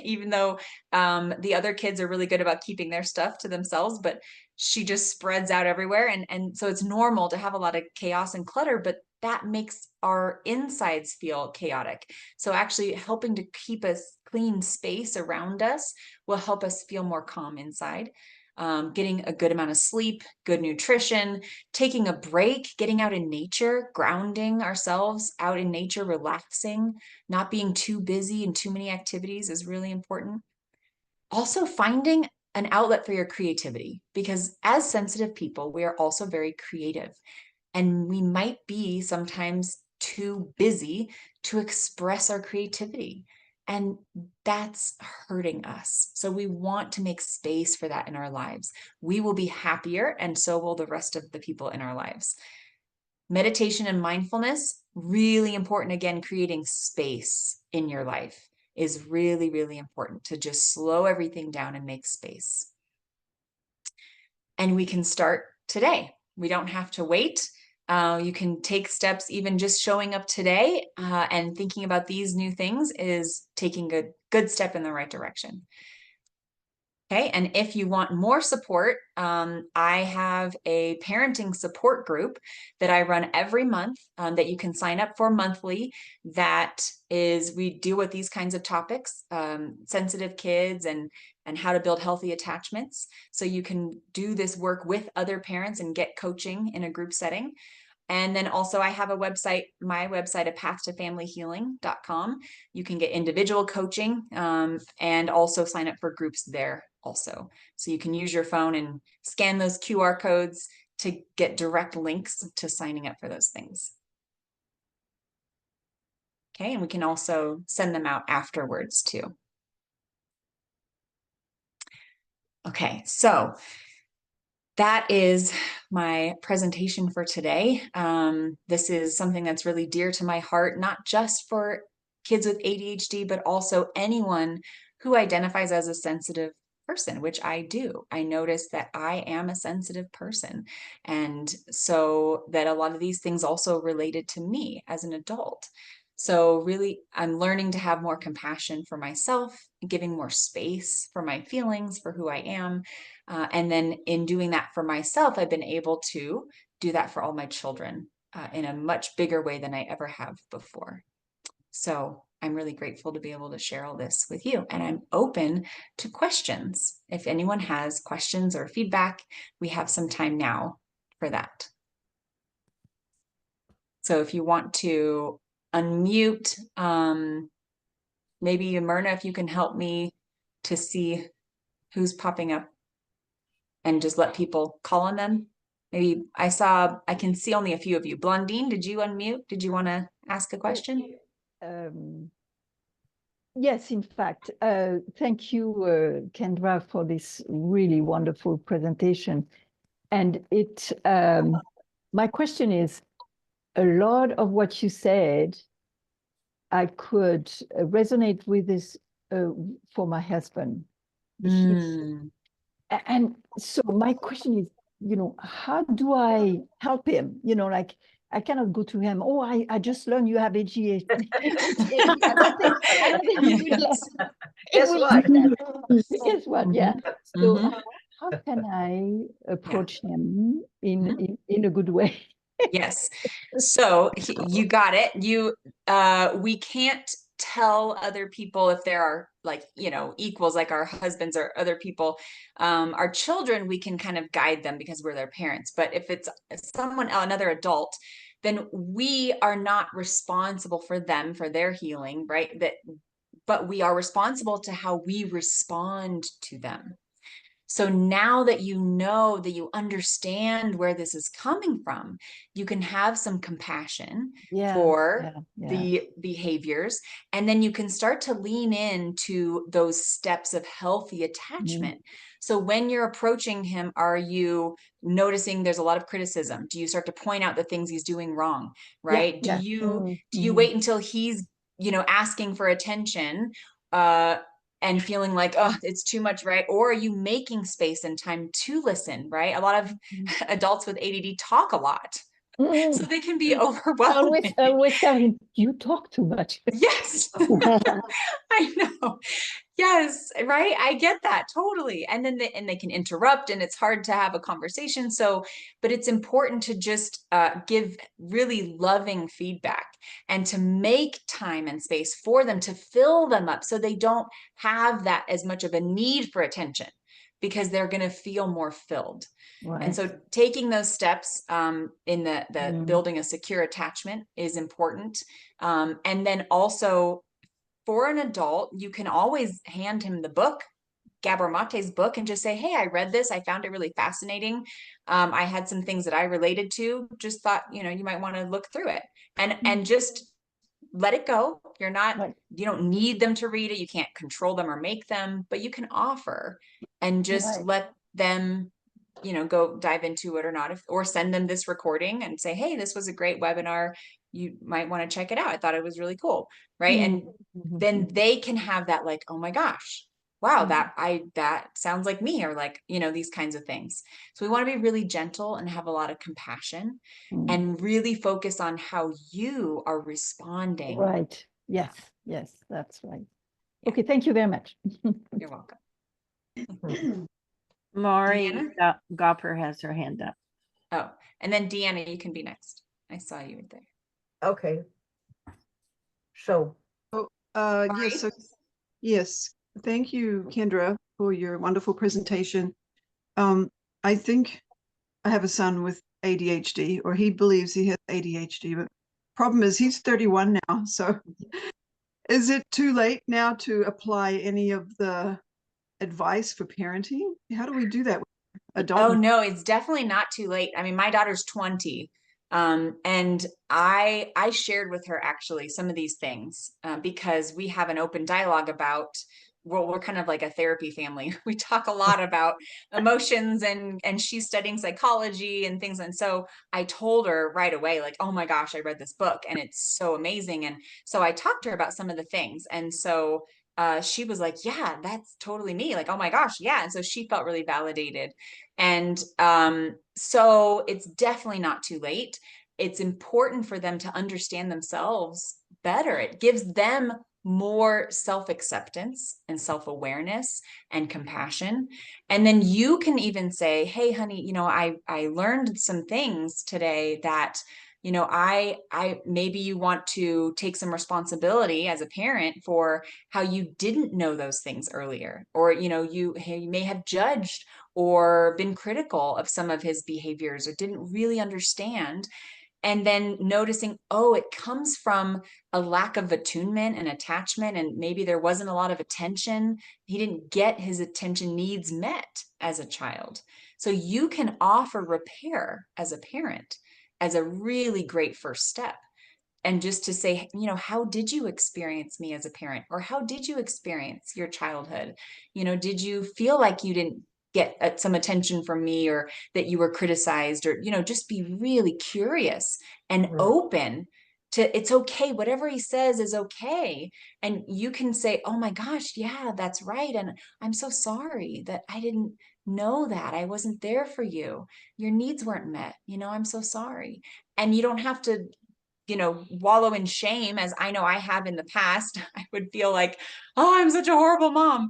even though the other kids are really good about keeping their stuff to themselves, but she just spreads out everywhere. And so it's normal to have a lot of chaos and clutter, but that makes our insides feel chaotic. So actually helping to keep a clean space around us will help us feel more calm inside. Getting a good amount of sleep, good nutrition, taking a break, getting out in nature, grounding ourselves out in nature, relaxing, not being too busy and too many activities is really important. Also finding an outlet for your creativity, because as sensitive people, we are also very creative. And we might be sometimes too busy to express our creativity. And that's hurting us. So we want to make space for that in our lives. We will be happier, and so will the rest of the people in our lives. Meditation and mindfulness, really important. Again, creating space in your life is really, really important to just slow everything down and make space. And we can start today. We don't have to wait. You can take steps, even just showing up today and thinking about these new things is taking a good step in the right direction. Okay, and if you want more support, I have a parenting support group that I run every month that you can sign up for monthly. We deal with these kinds of topics, sensitive kids and how to build healthy attachments. So you can do this work with other parents and get coaching in a group setting. And then also I have a website, my website, apathtofamilyhealing.com. You can get individual coaching and also sign up for groups there also. So you can use your phone and scan those QR codes to get direct links to signing up for those things. Okay, and we can also send them out afterwards too. Okay, so that is my presentation for today. This is something that's really dear to my heart, not just for kids with ADHD, but also anyone who identifies as a sensitive person, which I do. I notice that I am a sensitive person. And so that a lot of these things also related to me as an adult. So really, I'm learning to have more compassion for myself, giving more space for my feelings, for who I am. And then in doing that for myself, I've been able to do that for all my children in a much bigger way than I ever have before. So I'm really grateful to be able to share all this with you. And I'm open to questions. If anyone has questions or feedback, we have some time now for that. So if you want to unmute, maybe Myrna, if you can help me to see who's popping up and just let people call on them. Maybe I can see only a few of you. Blondine, did you unmute? Did you want to ask a question? Yes, in fact. Thank you, Kendra, for this really wonderful presentation. And my question is, a lot of what you said, I could resonate with this for my husband. And so my question is, how do I help him? Like, I cannot go to him. Oh, I just learned you have ADHD. I don't think he will let. Guess what? Guess what? Yeah. So how can I approach him in a good way? Yes. So you got it. We can't tell other people if there are equals, like our husbands or other people. Our children, we can kind of guide them because we're their parents. But if it's another adult, then we are not responsible for them, for their healing, right? But we are responsible to how we respond to them. So now that you know, that you understand where this is coming from, you can have some compassion for the behaviors. And then you can start to lean into those steps of healthy attachment. So when you're approaching him, are you noticing there's a lot of criticism? Do you start to point out the things he's doing wrong, right? Do you wait until he's, asking for attention, and feeling like, oh, it's too much, right? Or are you making space and time to listen, right? A lot of adults with ADD talk a lot. So they can be overwhelming. I always tell him, you talk too much. Yes. I know. Yes, right. I get that totally. And then they can interrupt, and it's hard to have a conversation. So, but it's important to just give really loving feedback and to make time and space for them, to fill them up so they don't have that as much of a need for attention, because they're going to feel more filled. Right. And so taking those steps in the building a secure attachment is important. And then also, for an adult, you can always hand him the book, Gabor Mate's book, and just say, hey, I read this. I found it really fascinating. I had some things that I related to, just thought, you might want to look through it, and just let it go. You don't need them to read it. You can't control them or make them, but you can offer and just let them, go dive into it or not, or send them this recording and say, hey, this was a great webinar. You might want to check it out. I thought it was really cool. Right. And then they can have that, like, oh my gosh, wow, that sounds like me, or like, these kinds of things. So we want to be really gentle and have a lot of compassion and really focus on how you are responding. Right. Yes. Yes, that's right. Yeah. Okay. Thank you very much. You're welcome. Maury Gopper has her hand up. Oh, and then Deanna, you can be next. I saw you right there. Okay. So. Yes. So, yes. Thank you, Kendra, for your wonderful presentation. I think I have a son with ADHD, or he believes he has ADHD, but problem is he's 31 now. So is it too late now to apply any of the advice for parenting? How do we do that with adults? Oh, no, it's definitely not too late. I mean, my daughter's 20. And I shared with her actually some of these things because we have an open dialogue about, well, we're kind of like a therapy family. We talk a lot about emotions, and she's studying psychology and things. And so I told her right away, like, oh my gosh, I read this book and it's so amazing. And so I talked to her about some of the things. And so she was like, yeah, that's totally me. Like, oh my gosh. Yeah. And so she felt really validated. And so it's definitely not too late. It's important for them to understand themselves better. It gives them more self-acceptance and self-awareness and compassion. And then you can even say, hey, honey, you know, I learned some things today that, you know, I maybe you want to take some responsibility as a parent for how you didn't know those things earlier, or, you know, you may have judged or been critical of some of his behaviors or didn't really understand. And then noticing, oh, it comes from a lack of attunement and attachment, and maybe there wasn't a lot of attention. He didn't get his attention needs met as a child. So you can offer repair as a parent as a really great first step. And just to say, you know, how did you experience me as a parent? Or how did you experience your childhood? You know, did you feel like you didn't get some attention from me, or that you were criticized? Or, you know, just be really curious and open to, it's okay. Whatever he says is okay. And you can say, oh my gosh, yeah, that's right. And I'm so sorry that I didn't know that. I wasn't there for you. Your needs weren't met. You know, I'm so sorry. And you don't have to, you know, wallow in shame, as I know I have in the past. I would feel like, oh, I'm such a horrible mom.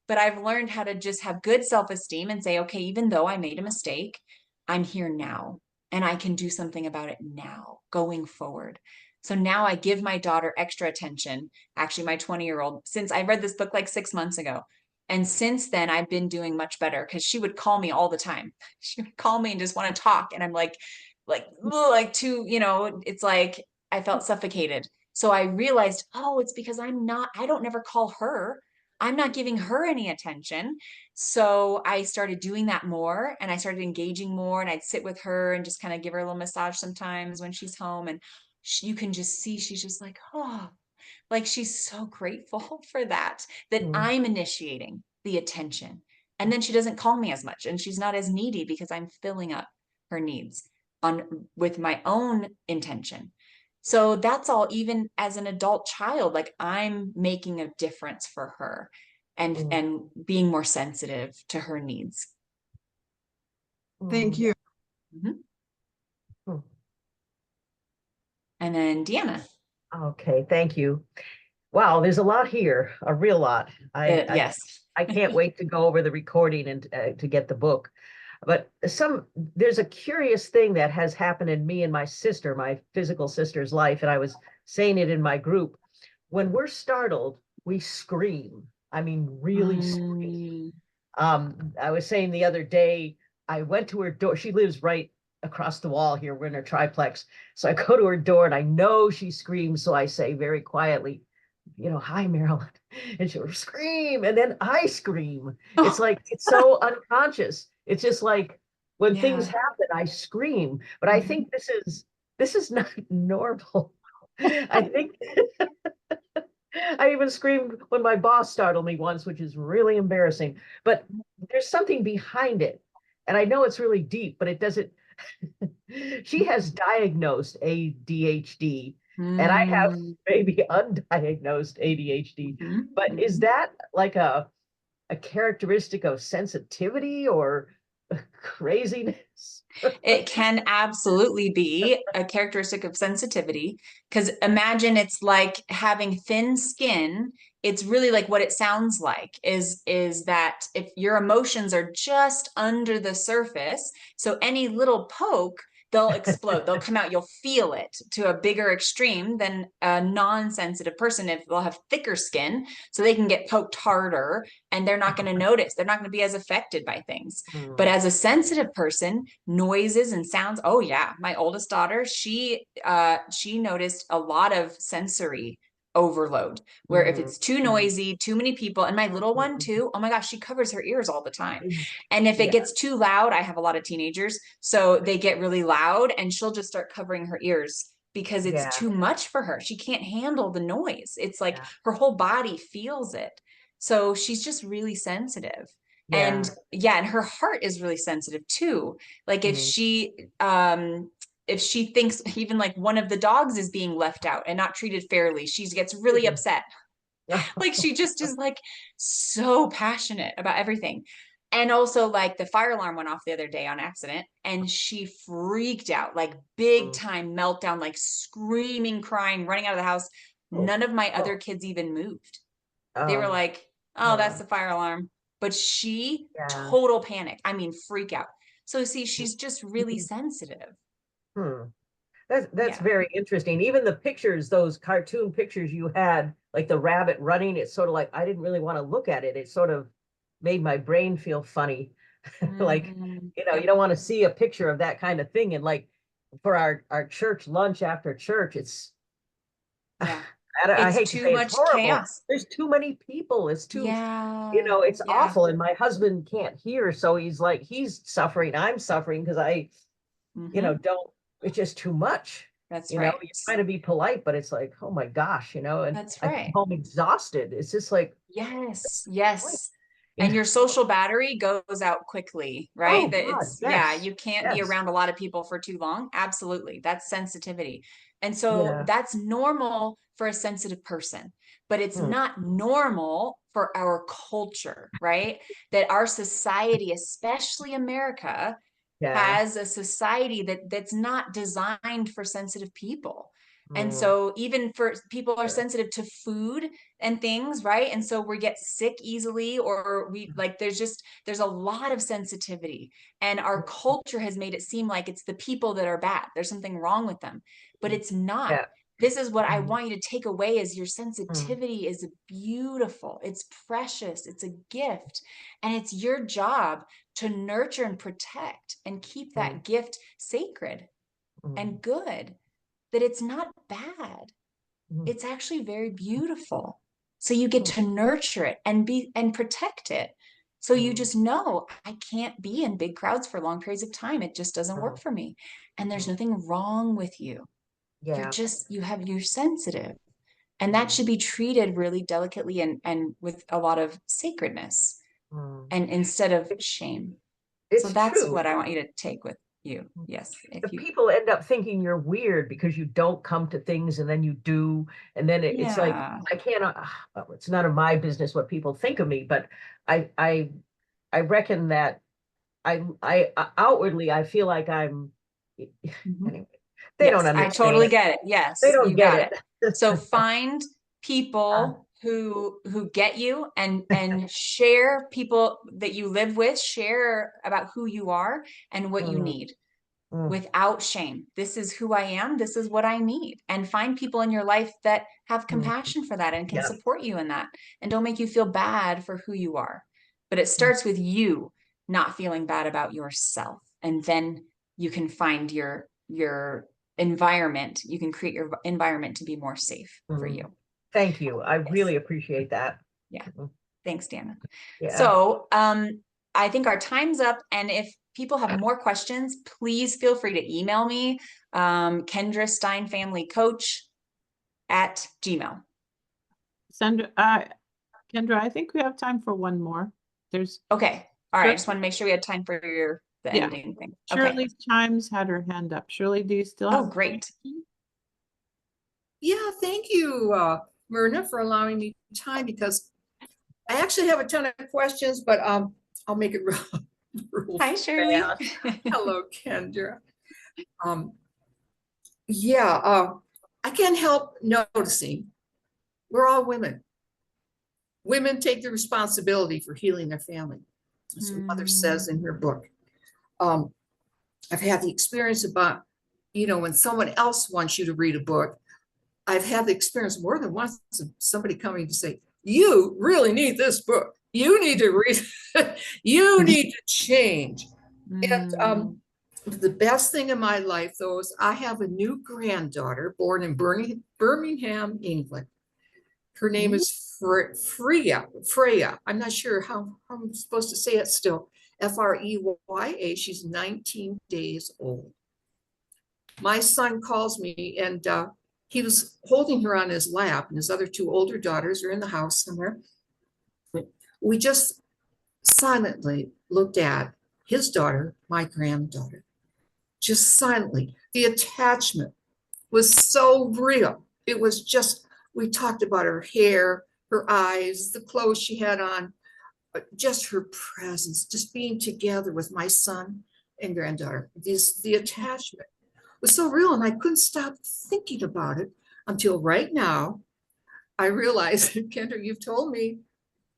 But I've learned how to just have good self-esteem and say, okay, even though I made a mistake, I'm here now and I can do something about it now going forward. So now I give my daughter extra attention, actually my 20-year-old, since I read this book like 6 months ago. And since then I've been doing much better, because she would call me all the time. She would call me and just want to talk. And I'm like too, you know, it's like I felt suffocated. So I realized, oh, it's because I don't never call her. I'm not giving her any attention. So I started doing that more, and I started engaging more, and I'd sit with her and just kind of give her a little massage sometimes when she's home. And you can just see, she's just like, oh, like she's so grateful for that I'm initiating the attention. And then she doesn't call me as much, and she's not as needy because I'm filling up her needs with my own intention. So that's all, even as an adult child, like I'm making a difference for her and being more sensitive to her needs. Thank you. Mhm. Hmm. And then Deanna. Okay, thank you. Wow, there's a lot here, a real lot. Yes. I can't wait to go over the recording and to get the book. But there's a curious thing that has happened in me and my sister, my physical sister's life, and I was saying it in my group. When we're startled, we scream. I mean, really scream. I was saying the other day, I went to her door. She lives right across the wall here. We're in her triplex. So I go to her door and I know she screams. So I say very quietly, you know, hi, Marilyn. And she'll scream. And then I scream. It's like, it's so unconscious. It's just like when things Yeah. happen, I scream. But I think this is not normal. I think I even screamed when my boss startled me once, which is really embarrassing. But there's something behind it. And I know it's really deep, but it doesn't. She has diagnosed ADHD, and I have maybe undiagnosed ADHD. But is that like a characteristic of sensitivity or craziness? It can absolutely be a characteristic of sensitivity, because imagine it's like having thin skin. It's really like what it sounds like is that if your emotions are just under the surface, so any little poke, they'll explode, they'll come out, you'll feel it to a bigger extreme than a non-sensitive person. If they'll have thicker skin, so they can get poked harder and they're not going to notice, they're not going to be as affected by things. But as a sensitive person, noises and sounds, oh yeah, my oldest daughter, she noticed a lot of sensory overload, where if it's too noisy, too many people, and my little one too, oh my gosh, she covers her ears all the time. And if it gets too loud, I have a lot of teenagers, so they get really loud and she'll just start covering her ears because it's too much for her. She can't handle the noise. It's like her whole body feels it. So she's just really sensitive. And and her heart is really sensitive too. Like if she thinks even like one of the dogs is being left out and not treated fairly, she gets really upset. Like she just is like so passionate about everything. And also, like, the fire alarm went off the other day on accident, and she freaked out, like big time meltdown, like screaming, crying, running out of the house. None of my other kids even moved. They were like, oh, that's the fire alarm. But she, Yeah. total panic. I mean, freak out. So see, she's just really sensitive. Hmm. That's Yeah. very interesting. Even the pictures, those cartoon pictures you had, like the rabbit running, it's sort of like I didn't really want to look at it. It sort of made my brain feel funny. Like, Mhm. you know, you don't want to see a picture of that kind of thing. And like for our church lunch after church, it's Yeah. I It's hate to too say it's much horrible. chaos. There's too many people. It's too, you Yeah. know, it's Yeah. awful. And my husband can't hear, so he's like, he's suffering. I'm suffering because I, you know, Mhm. don't. It's just too much. That's You know, right. you're trying to be polite, but it's like, oh my gosh, you know, and That's I come right. home exhausted. It's just like, Yes. wait, Yes. you And know, your social battery goes out quickly, oh right? That God, it's, yeah, yes, you can't be yes, around a lot of people for too long. Absolutely. That's sensitivity. And so yeah, that's normal for a sensitive person, but it's mm, not normal for our culture, right? That our society, especially America, yeah, has a society that's not designed for sensitive people. And mm, so even for people are sure, sensitive to food and things, right? And so we get sick easily, or we like there's a lot of sensitivity. And our culture has made it seem like it's the people that are bad. There's something wrong with them, but it's not. yeah, This is what I mm, want you to take away is your mm, sensitivity is beautiful. It's precious. It's a gift. And it's your job to nurture and protect and keep mm, that gift sacred mm, and good, that it's not bad. mm, It's actually very beautiful. So you get mm, to nurture it and be and protect it. So you mm, just know I can't be in big crowds for long periods of time. It just doesn't work mm, for me. And there's mm, nothing wrong with you. yeah, You're sensitive. And that mm, should be treated really delicately and with a lot of sacredness mm. and instead of shame. So It's that's true. what I want you to take with you. Yes. The If you, people end up thinking you're weird because you don't come to things and then you do, and then it's like yeah. I can't. Well, it's none of my business what people think of me, but I I I reckon that I outwardly I feel like I'm Mhm. anyway. They don't Yes, I totally understand. get it. They Yes, don't you get got it. it. So find Uh, people who get you and share people that you live with, share about who you are and what you mm, need mm, without shame. This is who I am. This is what I need. And find people in your life that have mm, compassion for that and can yeah. support you in that and don't make you feel bad for who you are. But it Mm, starts with you not feeling bad about yourself. And then you can find your environment. You can create your environment to be more safe for mm. you. Thank you. I Yes. really appreciate that. Yeah. Mm, Thanks, Dana. yeah. So I think our time's up. And if people have more questions, please feel free to email me, Kendra Stein Family Coach at Gmail. Sandra, Kendra, I think we have time for one more. There's Okay. All right. I Shirley, just want to make sure we had time for the yeah, ending thing. Okay. Shirley Chimes had her hand up. Shirley, do you still Oh, have? great. Yeah, thank you, Myrna, for allowing me time because I actually have a ton of questions, but I'll make it real Hi, Shirley. fast. Hello, Kendra. Yeah, I can't help noticing we're all women. Women take the responsibility for healing their family. That's what Mother says in her book. I've had the experience about, when someone else wants you to read a book, I've had the experience more than once of somebody coming to say, you really need this book. You need to read it. You need to change. And the best thing in my life, though, is I have a new granddaughter born in Birmingham, England. Her name is Freya. I'm not sure how I'm supposed to say it still. Freya. She's 19 days old. My son calls me and he was holding her on his lap, and his other two older daughters are in the house somewhere. We just silently looked at his daughter, my granddaughter, just silently. The attachment was so real. It was just, we talked about her hair, her eyes, the clothes she had on. but just her presence, just being together with my son and granddaughter, the attachment was so real, and I couldn't stop thinking about it until right now. I realized, Kendra, you've told me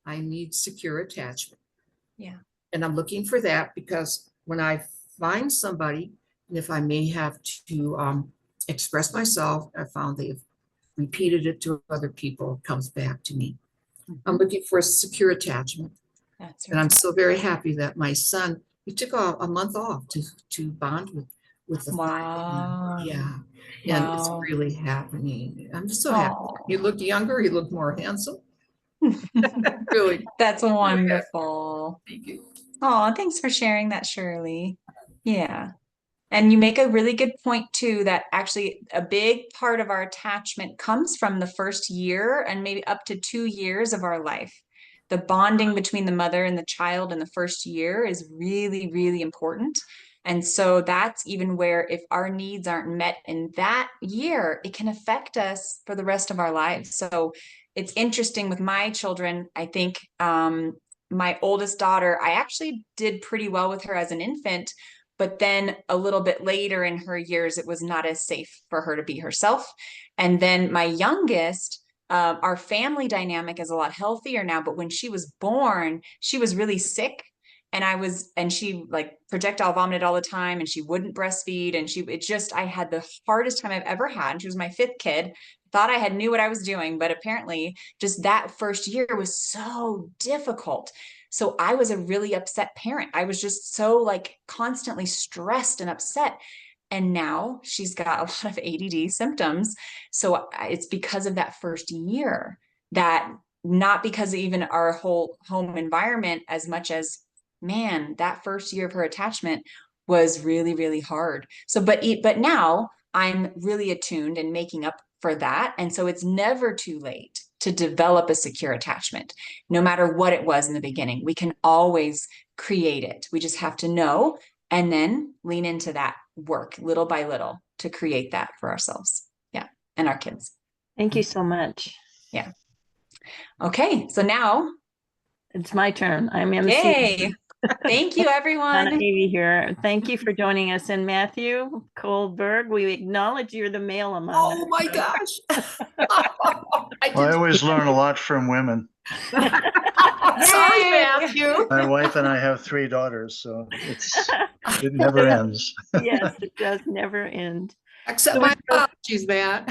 I need secure attachment. Yeah. And I'm looking for that because when I find somebody, and if I may have to express myself, I found they've repeated it to other people, it comes back to me. I'm looking for a secure attachment. That's And I'm so very happy that my son, he took a month off to bond with the five of them. Wow. Yeah. And Wow. it's really happening. I'm just so happy. He looked younger, he looked more handsome. Really. That's wonderful. Thank you. Oh, thanks for sharing that, Shirley. Yeah. And you make a really good point too, that actually a big part of our attachment comes from the first year and maybe up to 2 years of our life. The bonding between the mother and the child in the first year is really, really important. And so that's even where if our needs aren't met in that year, it can affect us for the rest of our lives. So it's interesting with my children. I think my oldest daughter, I actually did pretty well with her as an infant. But then a little bit later in her years, it was not as safe for her to be herself. And then my youngest, our family dynamic is a lot healthier now. But when she was born, she was really sick. And she like projectile vomited all the time, and she wouldn't breastfeed. And I had the hardest time I've ever had. And she was my 5th kid. Thought I had knew what I was doing, but apparently just that first year was so difficult. So I was a really upset parent. I was just so like constantly stressed and upset. And now she's got a lot of ADD symptoms. So it's because of that first year, that not because of even our whole home environment as much as, man, that first year of her attachment was really, really hard. So, but now I'm really attuned and making up for that. And so it's never too late to develop a secure attachment, no matter what it was in the beginning. We can always create it. We just have to know and then lean into that work little by little to create that for ourselves. Yeah. And our kids. Thank you so much. Yeah. Okay. So now It's my turn. I'm MC. yay. Thank you, Donna everyone. Avey here. Thank you for joining us. And Matthew Kohlberg, we acknowledge you're the male among us. Oh my gosh. I always learn a lot from women. Sorry, Yay. Matthew. My wife and I have 3 daughters, so it never ends. Yes, it does never end. Accept my apologies, Matt.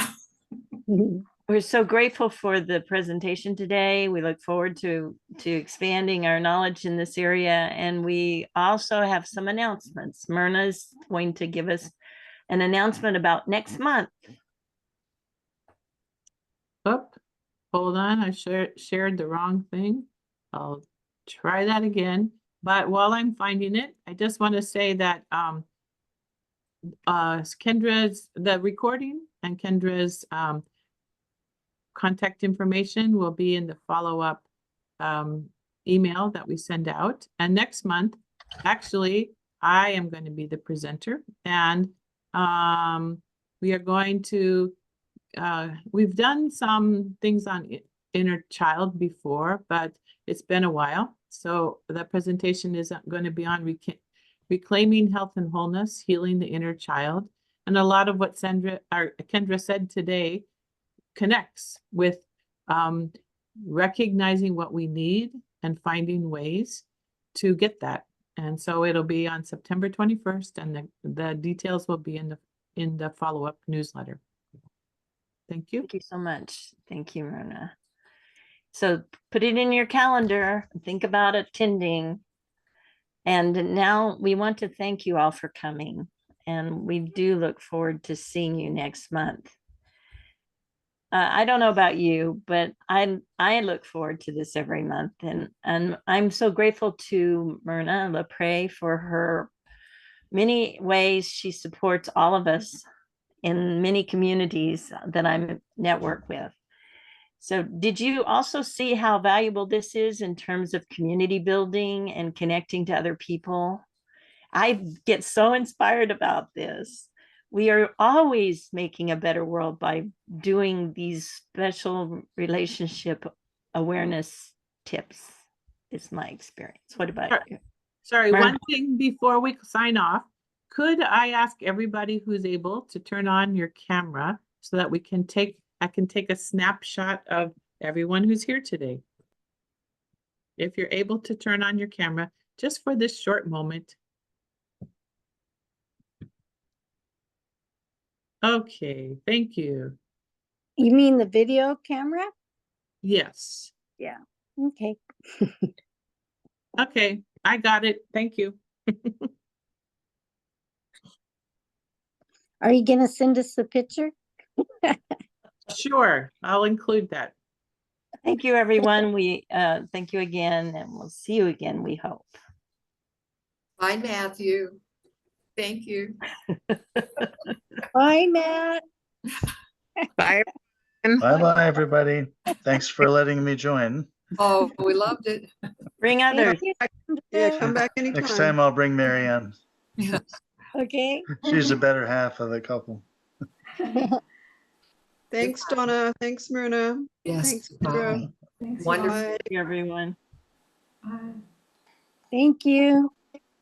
We're so grateful for the presentation today. We look forward to expanding our knowledge in this area. And we also have some announcements. Myrna's going to give us an announcement about next month. Oh, hold on, I shared the wrong thing. I'll try that again. But while I'm finding it, I just want to say that Kendra's, the recording and Kendra's contact information will be in the follow-up email that we send out. And next month, actually, I am going to be the presenter, and we are going to, we've done some things on inner child before, but it's been a while. So the presentation is going to be on reclaiming health and wholeness, healing the inner child. And a lot of what Kendra said today connects with recognizing what we need and finding ways to get that. And so it'll be on September 21st, and the details will be in the follow-up newsletter. Thank you. Thank you so much. Thank you, Myrna. So put it in your calendar, think about attending. And now we want to thank you all for coming. And we do look forward to seeing you next month. I don't know about you, but I look forward to this every month. And I'm so grateful to Myrna LaPrey for her many ways she supports all of us in many communities that I'm networked with. So did you also see how valuable this is in terms of community building and connecting to other people? I get so inspired about this. We are always making a better world by doing these special relationship awareness tips. is my experience. What about Sure. you? Sorry, Myrna? one thing before we sign off. Could I ask everybody who's able to turn on your camera so that I can take a snapshot of everyone who's here today? If you're able to turn on your camera, just for this short moment. Okay, thank you. You mean the video camera? Yes. Yeah. Okay. Okay, I got it. Thank you. Are you gonna send us the picture? Sure, I'll include that. Thank you, everyone. We thank you again, and we'll see you again, we hope. Bye, Matthew. Thank you. Bye, Matt. Bye. Bye-bye, everybody. Thanks for letting me join. Oh, we loved it. Bring Thank others. you. Yeah, come back Next anytime. time I'll bring Marianne. Okay. She's the better half of the couple. Thanks, Donna. Thanks, Myrna. Yes. Thanks, Kendra. Wonderful. Bye. Thank you, everyone. Bye. Thank you.